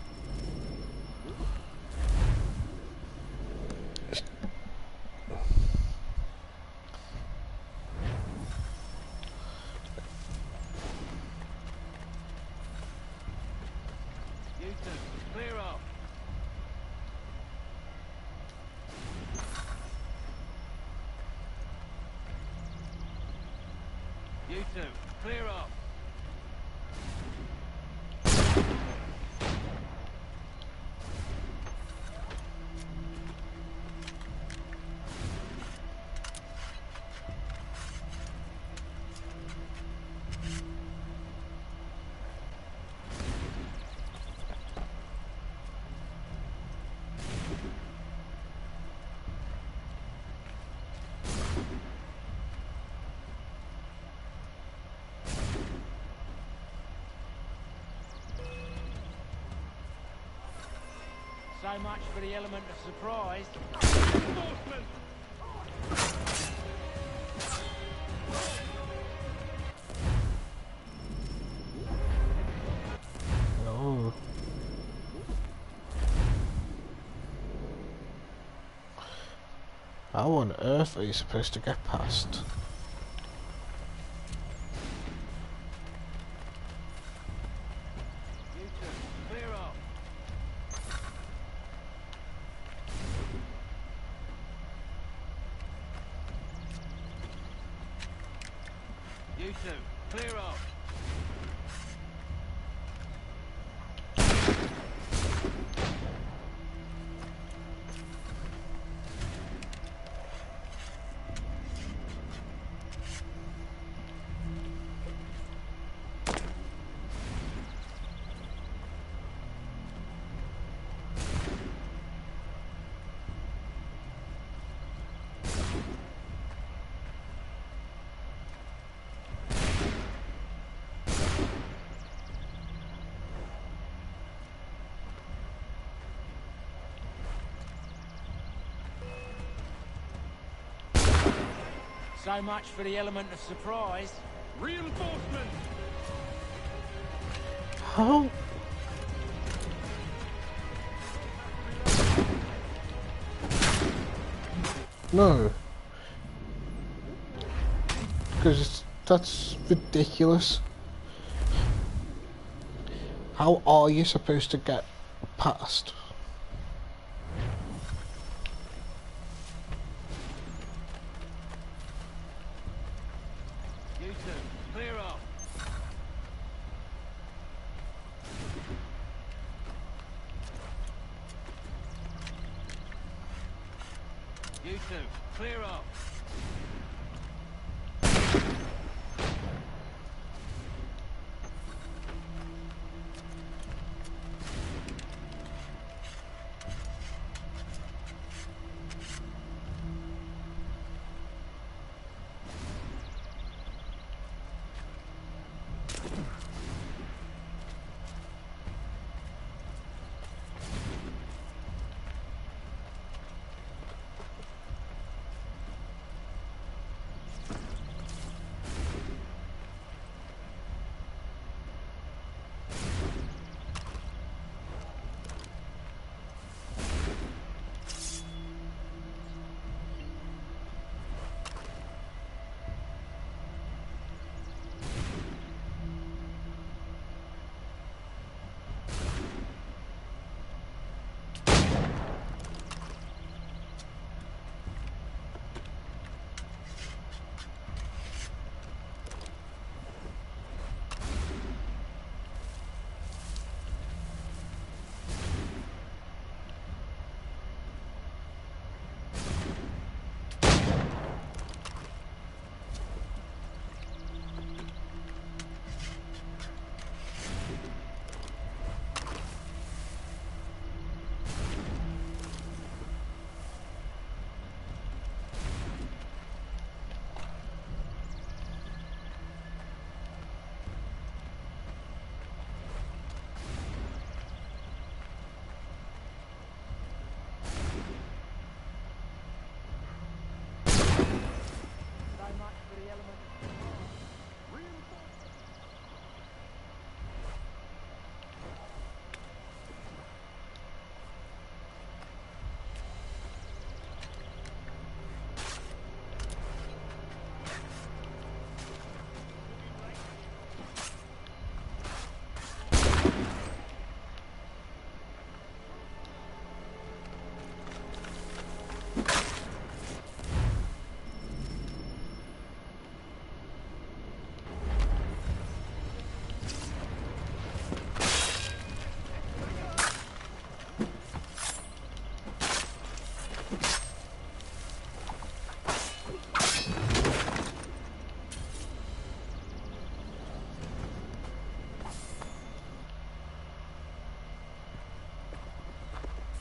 You two, clear up. You two, clear up. So much for the element of surprise. Reinforcement! Oh. How on earth are you supposed to get past? You two, clear up. You two, clear up. So much for the element of surprise. Reinforcement! How? No. Because that's ridiculous. How are you supposed to get past? You two, clear up. two. Clear off.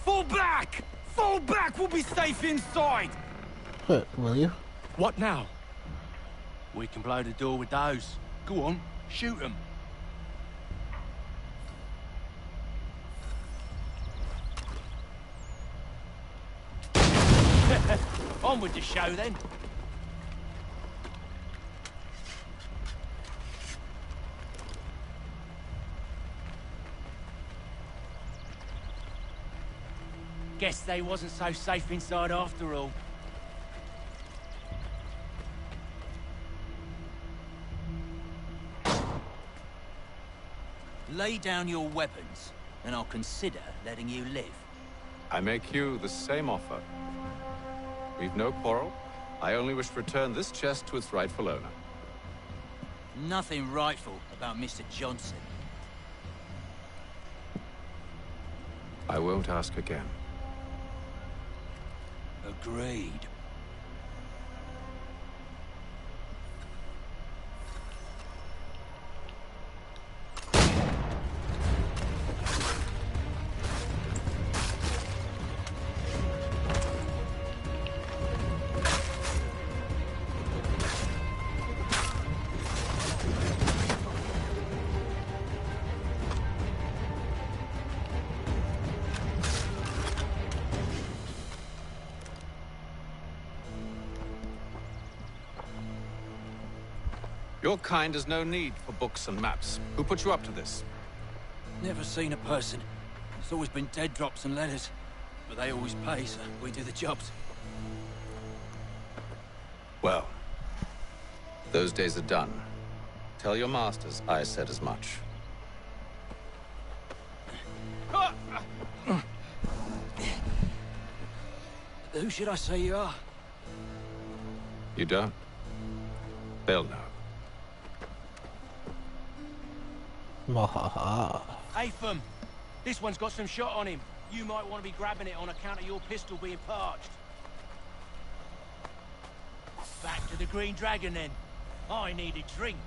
Fall back! Fall back! We'll be safe inside! Will you? What now? We can blow the door with those. Go on, shoot them. On with the show then. Guess they wasn't so safe inside after all. Lay down your weapons, and I'll consider letting you live. I make you the same offer. We've no quarrel. I only wish to return this chest to its rightful owner. Nothing rightful about Mr. Johnson. I won't ask again. Agreed. Your kind has no need for books and maps. Who put you up to this? Never seen a person. It's always been dead drops and letters. But they always pay, so we do the jobs. Well, those days are done. Tell your masters I said as much. Who should I say you are? You don't? They'll know. Atham, this one's got some shot on him. You might want to be grabbing it on account of your pistol being parched. Back to the Green Dragon then. I need a drink.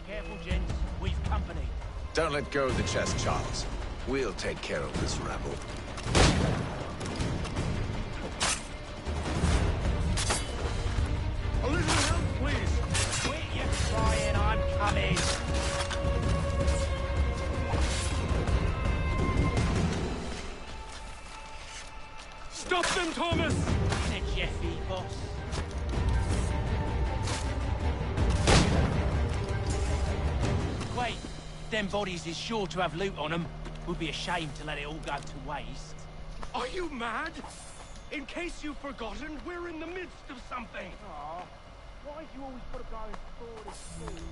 Careful, gents. We've company. Don't let go of the chest, Charles. We'll take care of this rabble. A little help, please. Quit your crying, I'm coming. Stop them, Thomas! In a Jeffy, boss. Wait, them bodies is sure to have loot on them. Would be a shame to let it all go to waste. Are you mad? In case you've forgotten, we're in the midst of something. Aw, why do you always got to go and spoil this food?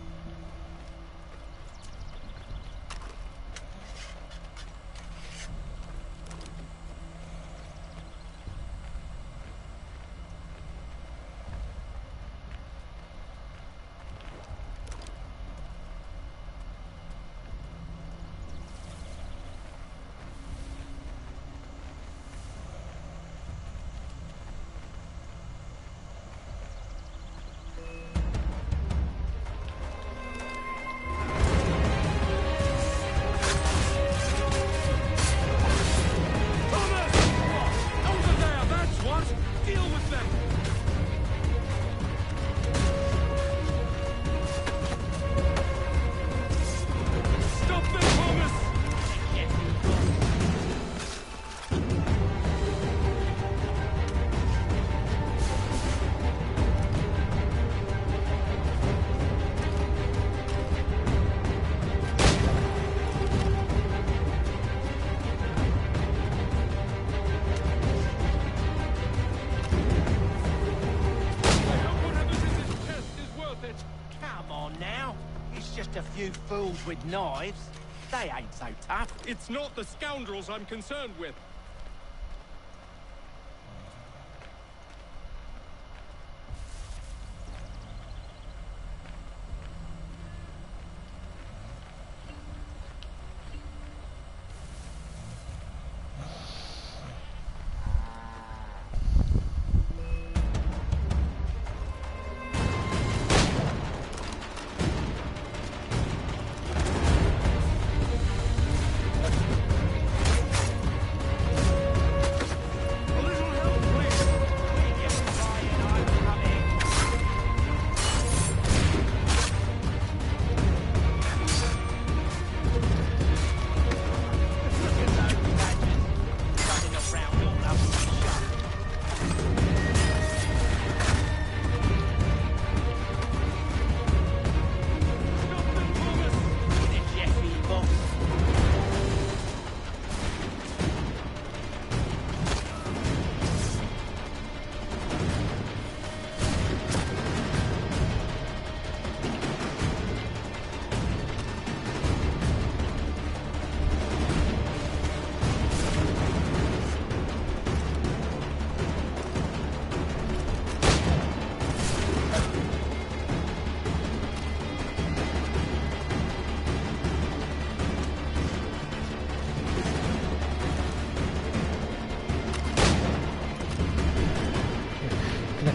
A few fools with knives. They ain't so tough. It's not the scoundrels I'm concerned with.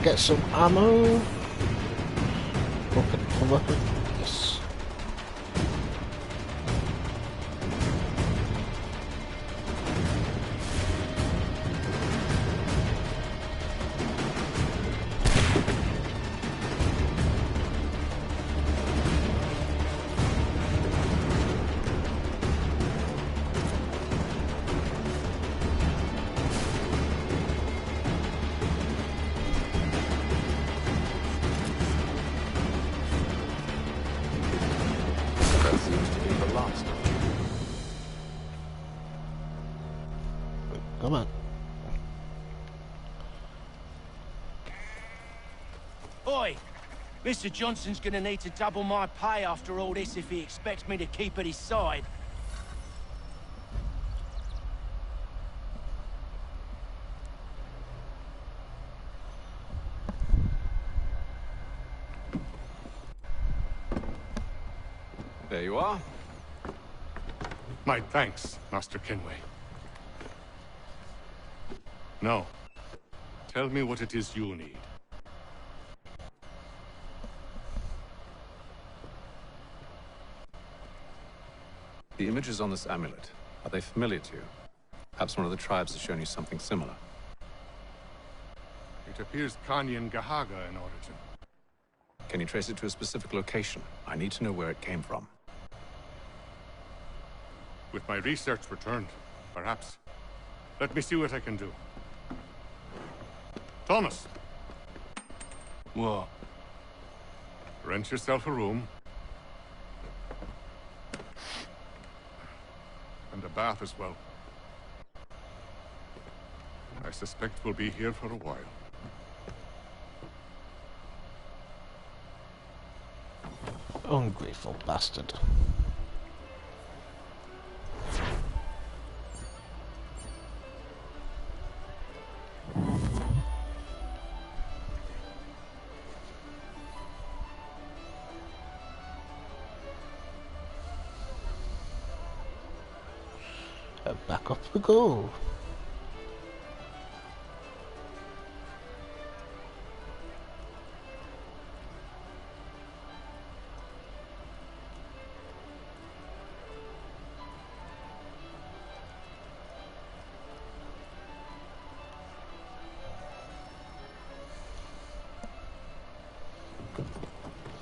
Get some ammo. Open cover. Yes. Come on. Oi! Mr. Johnson's gonna need to double my pay after all this if he expects me to keep at his side. There you are. My thanks, Master Kenway. Now, tell me what it is you need. The images on this amulet, are they familiar to you? Perhaps one of the tribes has shown you something similar. It appears Kanyan Gahaga in origin. Can you trace it to a specific location? I need to know where it came from. With my research returned, perhaps. Let me see what I can do. Thomas! What? Rent yourself a room. And a bath as well. I suspect we'll be here for a while. Ungrateful bastard. Back up we go.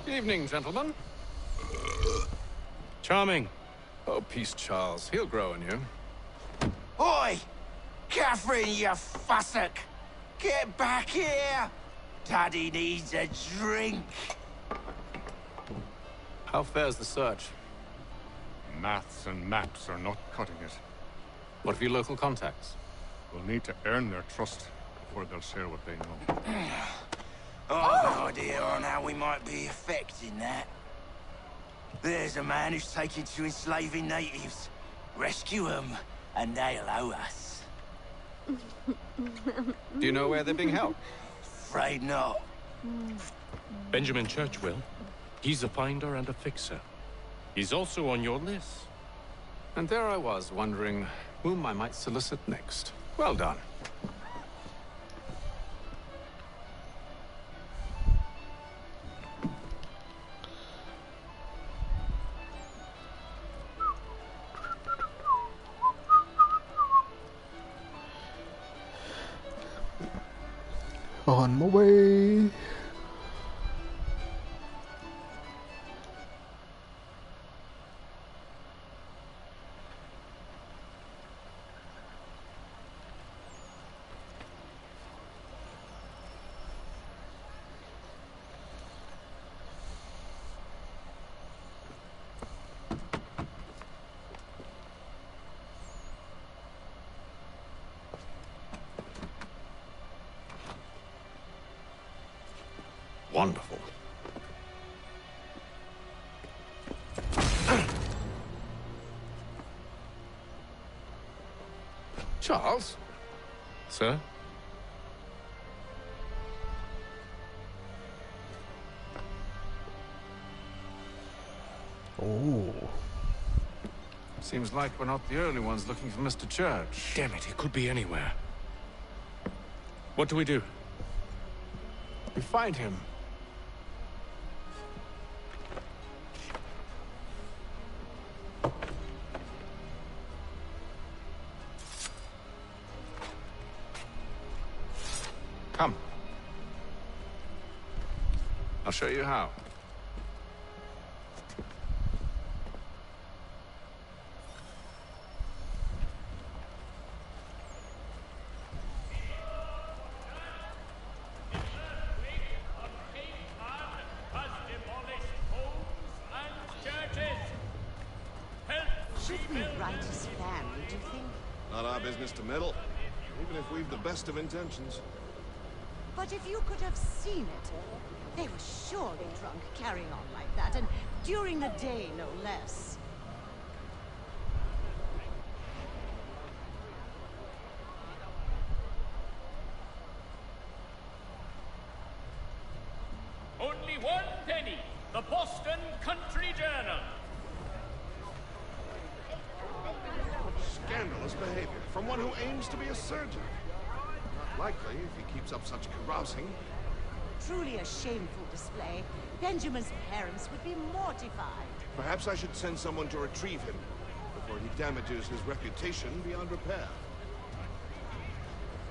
Evening, gentlemen. Charming. Oh, peace, Charles. He'll grow on you. Oi! Catherine, you fussock! Get back here! Daddy needs a drink! How fares the search? Maths and maps are not cutting it. What of your local contacts? We'll need to earn their trust before they'll share what they know. I've an idea on how we might be affecting that. There's a man who's taken to enslaving natives. Rescue them, and they'll owe us. Do you know where they're being held? Afraid not. Benjamin Church will. He's a finder and a fixer. He's also on your list. And there I was, wondering whom I might solicit next. Well done. On my way. Wonderful. Charles? Sir? Oh. Seems like we're not the only ones looking for Mr. Church. Damn it, he could be anywhere. What do we do? We find him. Come. I'll show you how. Should we right his family, do you think? Not our business to meddle, even if we've the best of intentions. But if you could have seen it, they were surely drunk carrying on like that, and during the day, no less. Only one penny. The Boston Country Journal. this behavior from one who aims to be a surgeon. Not likely if he keeps up such carousing. Truly a shameful display. Benjamin's parents would be mortified. Perhaps I should send someone to retrieve him before he damages his reputation beyond repair.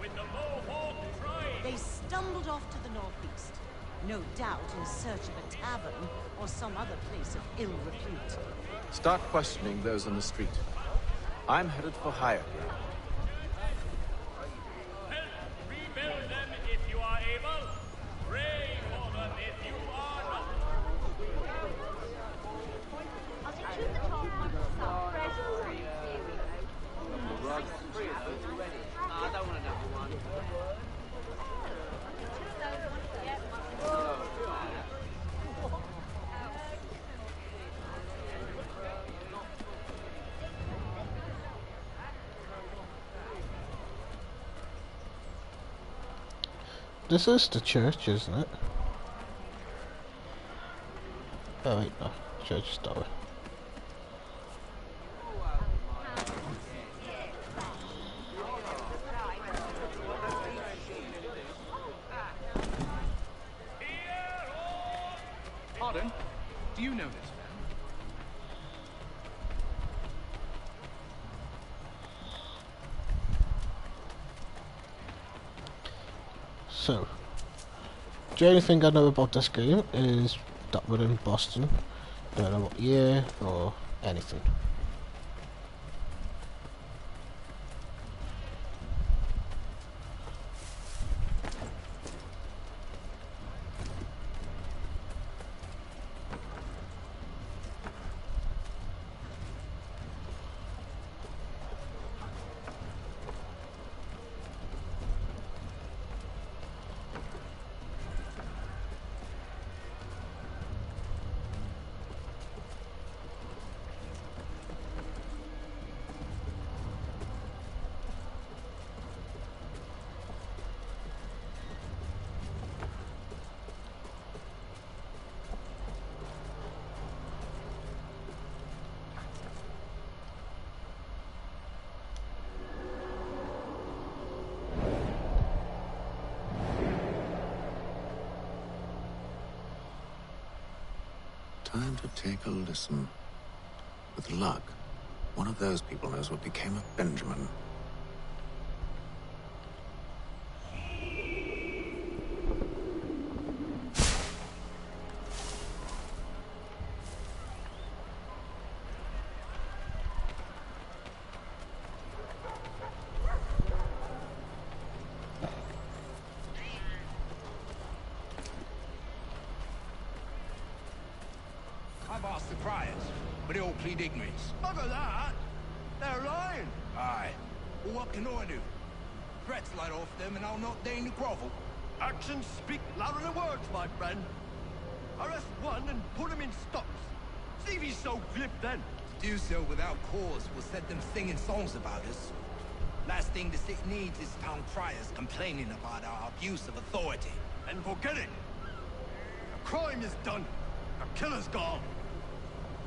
With the Mohawk train! They stumbled off to the northeast. No doubt in search of a tavern or some other place of ill repute. Start questioning those on the street. I'm headed for higher ground. Rebuild them if you are able. Pray for them if you are not. I don't want another one. This is the church, isn't it? Oh wait, no. Church tower. Pardon? Do you know this man? So, the only thing I know about this game is that we're in Boston. Don't know what year or anything. Time to take a listen. With luck, one of those people knows what became of Benjamin. I've asked the criers, but they all plead ignorance. Bugger that! They're lying! Aye. Well, what can I do? Threats light off them and I'll not deign to grovel. Actions speak louder than words, my friend. Arrest one and put him in stocks. See if he's so glib then. To do so without cause will set them singing songs about us. Last thing the city needs is town criers complaining about our abuse of authority. And forget it! The crime is done. The killer's gone.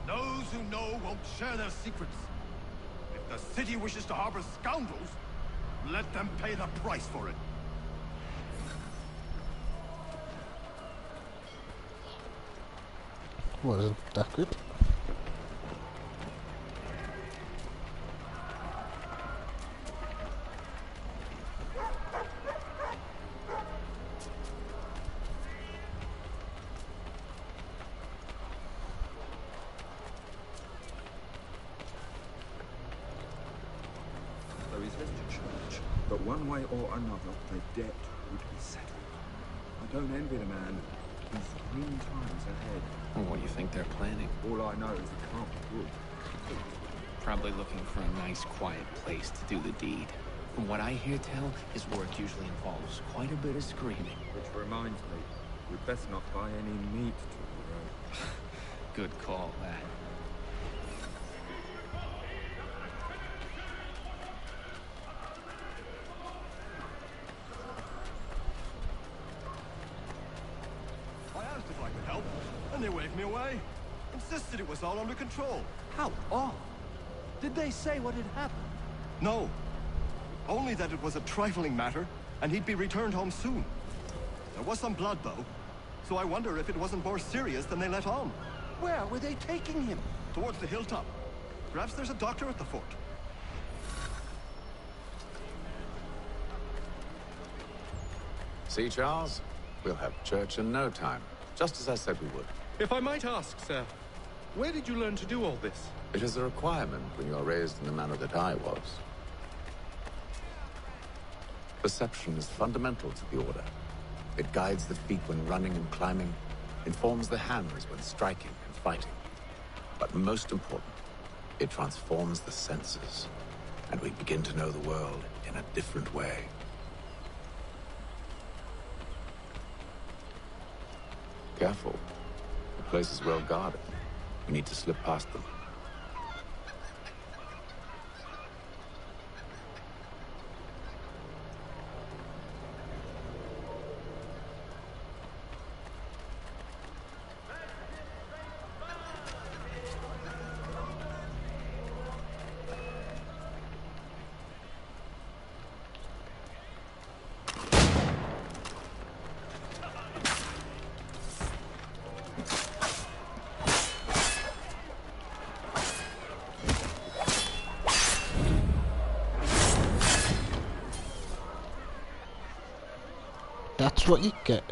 Those who know won't share their secrets. If the city wishes to harbor scoundrels, let them pay the price for it. Wasn't that good? There is left to church, but one way or another, the debt would be settled. I don't envy the man. He's green times ahead. Well, what do you think they're planning? All I know is it can't be good. Probably looking for a nice, quiet place to do the deed. From what I hear tell, his work usually involves quite a bit of screaming. Which reminds me, we'd best not buy any meat tomorrow. Good call, that. I asked if I could help, and they waved me away. Insisted it was all under control. How odd. Did they say what had happened? No. Only that it was a trifling matter, and he'd be returned home soon. There was some blood, though, so I wonder if it wasn't more serious than they let on. Where were they taking him? Towards the hilltop. Perhaps there's a doctor at the fort. See, Charles? We'll have church in no time, just as I said we would. If I might ask, sir, where did you learn to do all this? It is a requirement when you are raised in the manner that I was. Perception is fundamental to the Order. It guides the feet when running and climbing, informs the hands when striking and fighting. But most important, it transforms the senses, and we begin to know the world in a different way. Careful. The place is well guarded. We need to slip past them. That's what you get.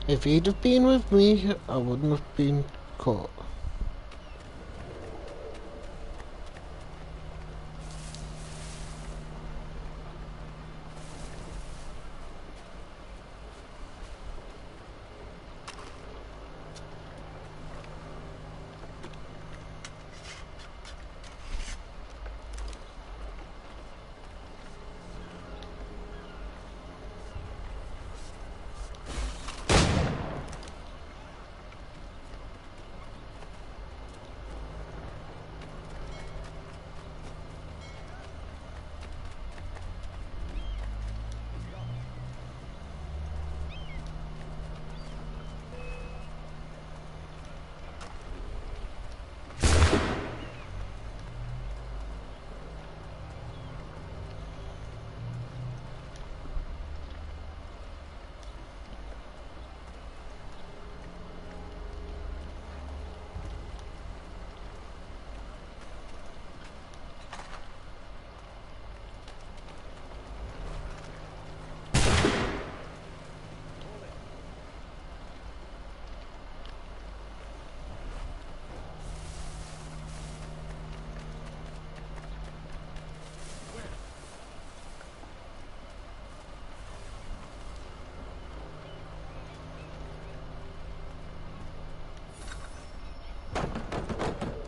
If he'd have been with me, I wouldn't have been caught.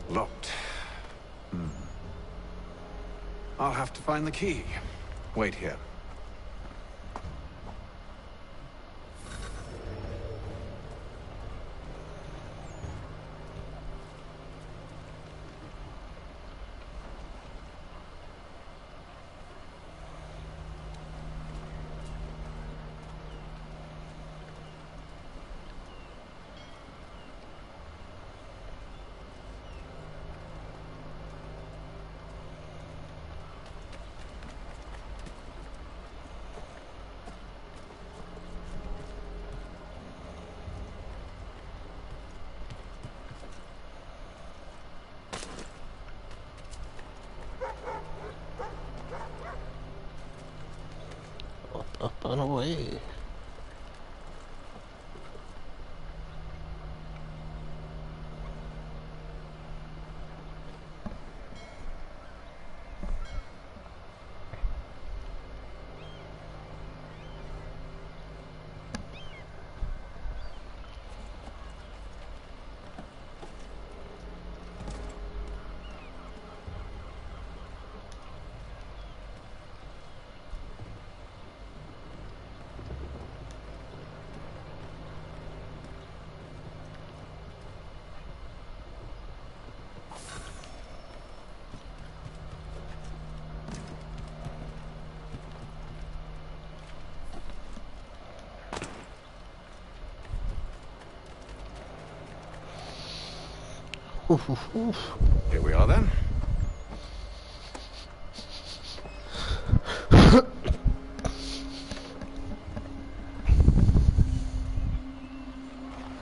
Locked. I'll have to find the key. Wait here. On away. Here we are then.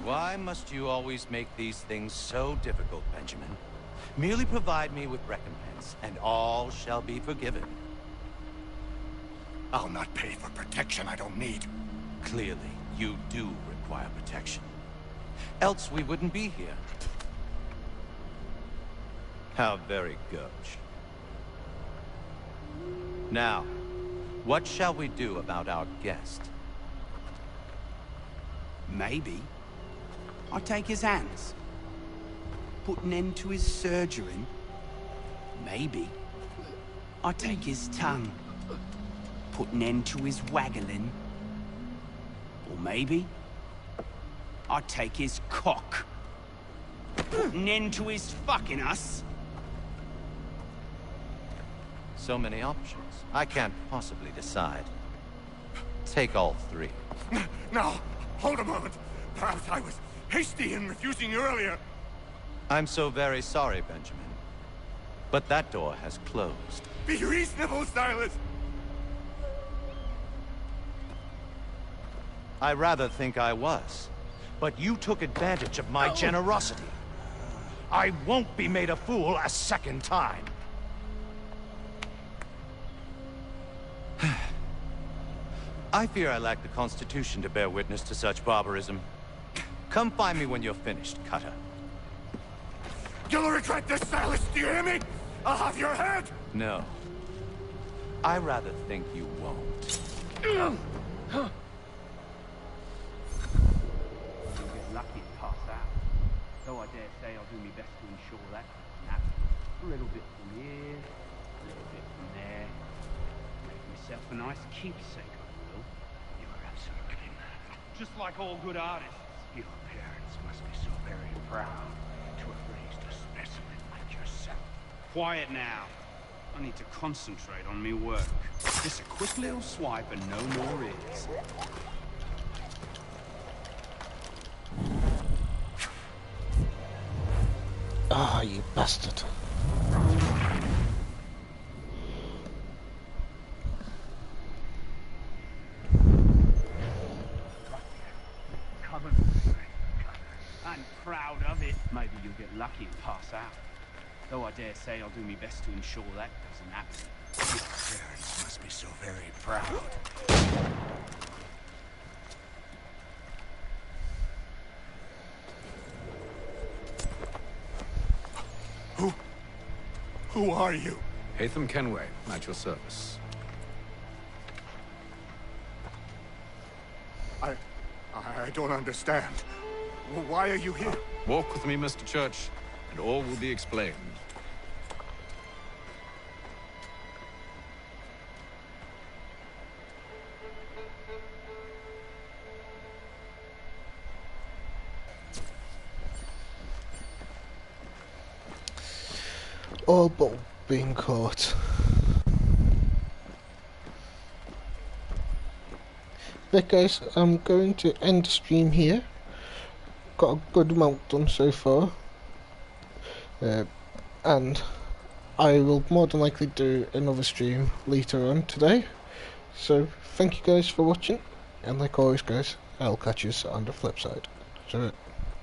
Why must you always make these things so difficult, Benjamin? Merely provide me with recompense, and all shall be forgiven. I'll not pay for protection I don't need. Clearly, you do require protection. Else we wouldn't be here. How very gauche. Now, what shall we do about our guest? Maybe I take his hands, put an end to his surgering. Maybe I take his tongue, put an end to his waggling. Or maybe I take his cock, put an end to his fucking us. So many options. I can't possibly decide. Take all three. Now, hold a moment. Perhaps I was hasty in refusing you earlier. I'm so very sorry, Benjamin. But that door has closed. Be reasonable, Silas. I rather think I was. But you took advantage of my generosity. I won't be made a fool a second time. I fear I lack the constitution to bear witness to such barbarism. Come find me when you're finished, Cutter. You'll regret this, Silas, do you hear me? I'll have your head! No. I rather think you won't. You'll get lucky and pass out. Though I dare say I'll do my best to ensure that doesn't happen. A little bit from here, a little bit from there. Make myself a nice keepsake, I will. You are absolutely mad. Just like all good artists. Your parents must be so very proud to have raised a specimen like yourself. Quiet now. I need to concentrate on me work. Just a quick little swipe and no more is. Ah, you bastard. I'm proud of it. Maybe you'll get lucky and pass out. Though I dare say I'll do my best to ensure that doesn't happen. Your parents must be so very proud. Who are you? Hatham Kenway, at your service. I don't understand. Why are you here? Walk with me, Mr. Church, and all will be explained. All but being caught. But guys, I'm going to end the stream here. Got a good amount done so far. And I will more than likely do another stream later on today. So thank you guys for watching, and like always guys, I'll catch you on the flip side. So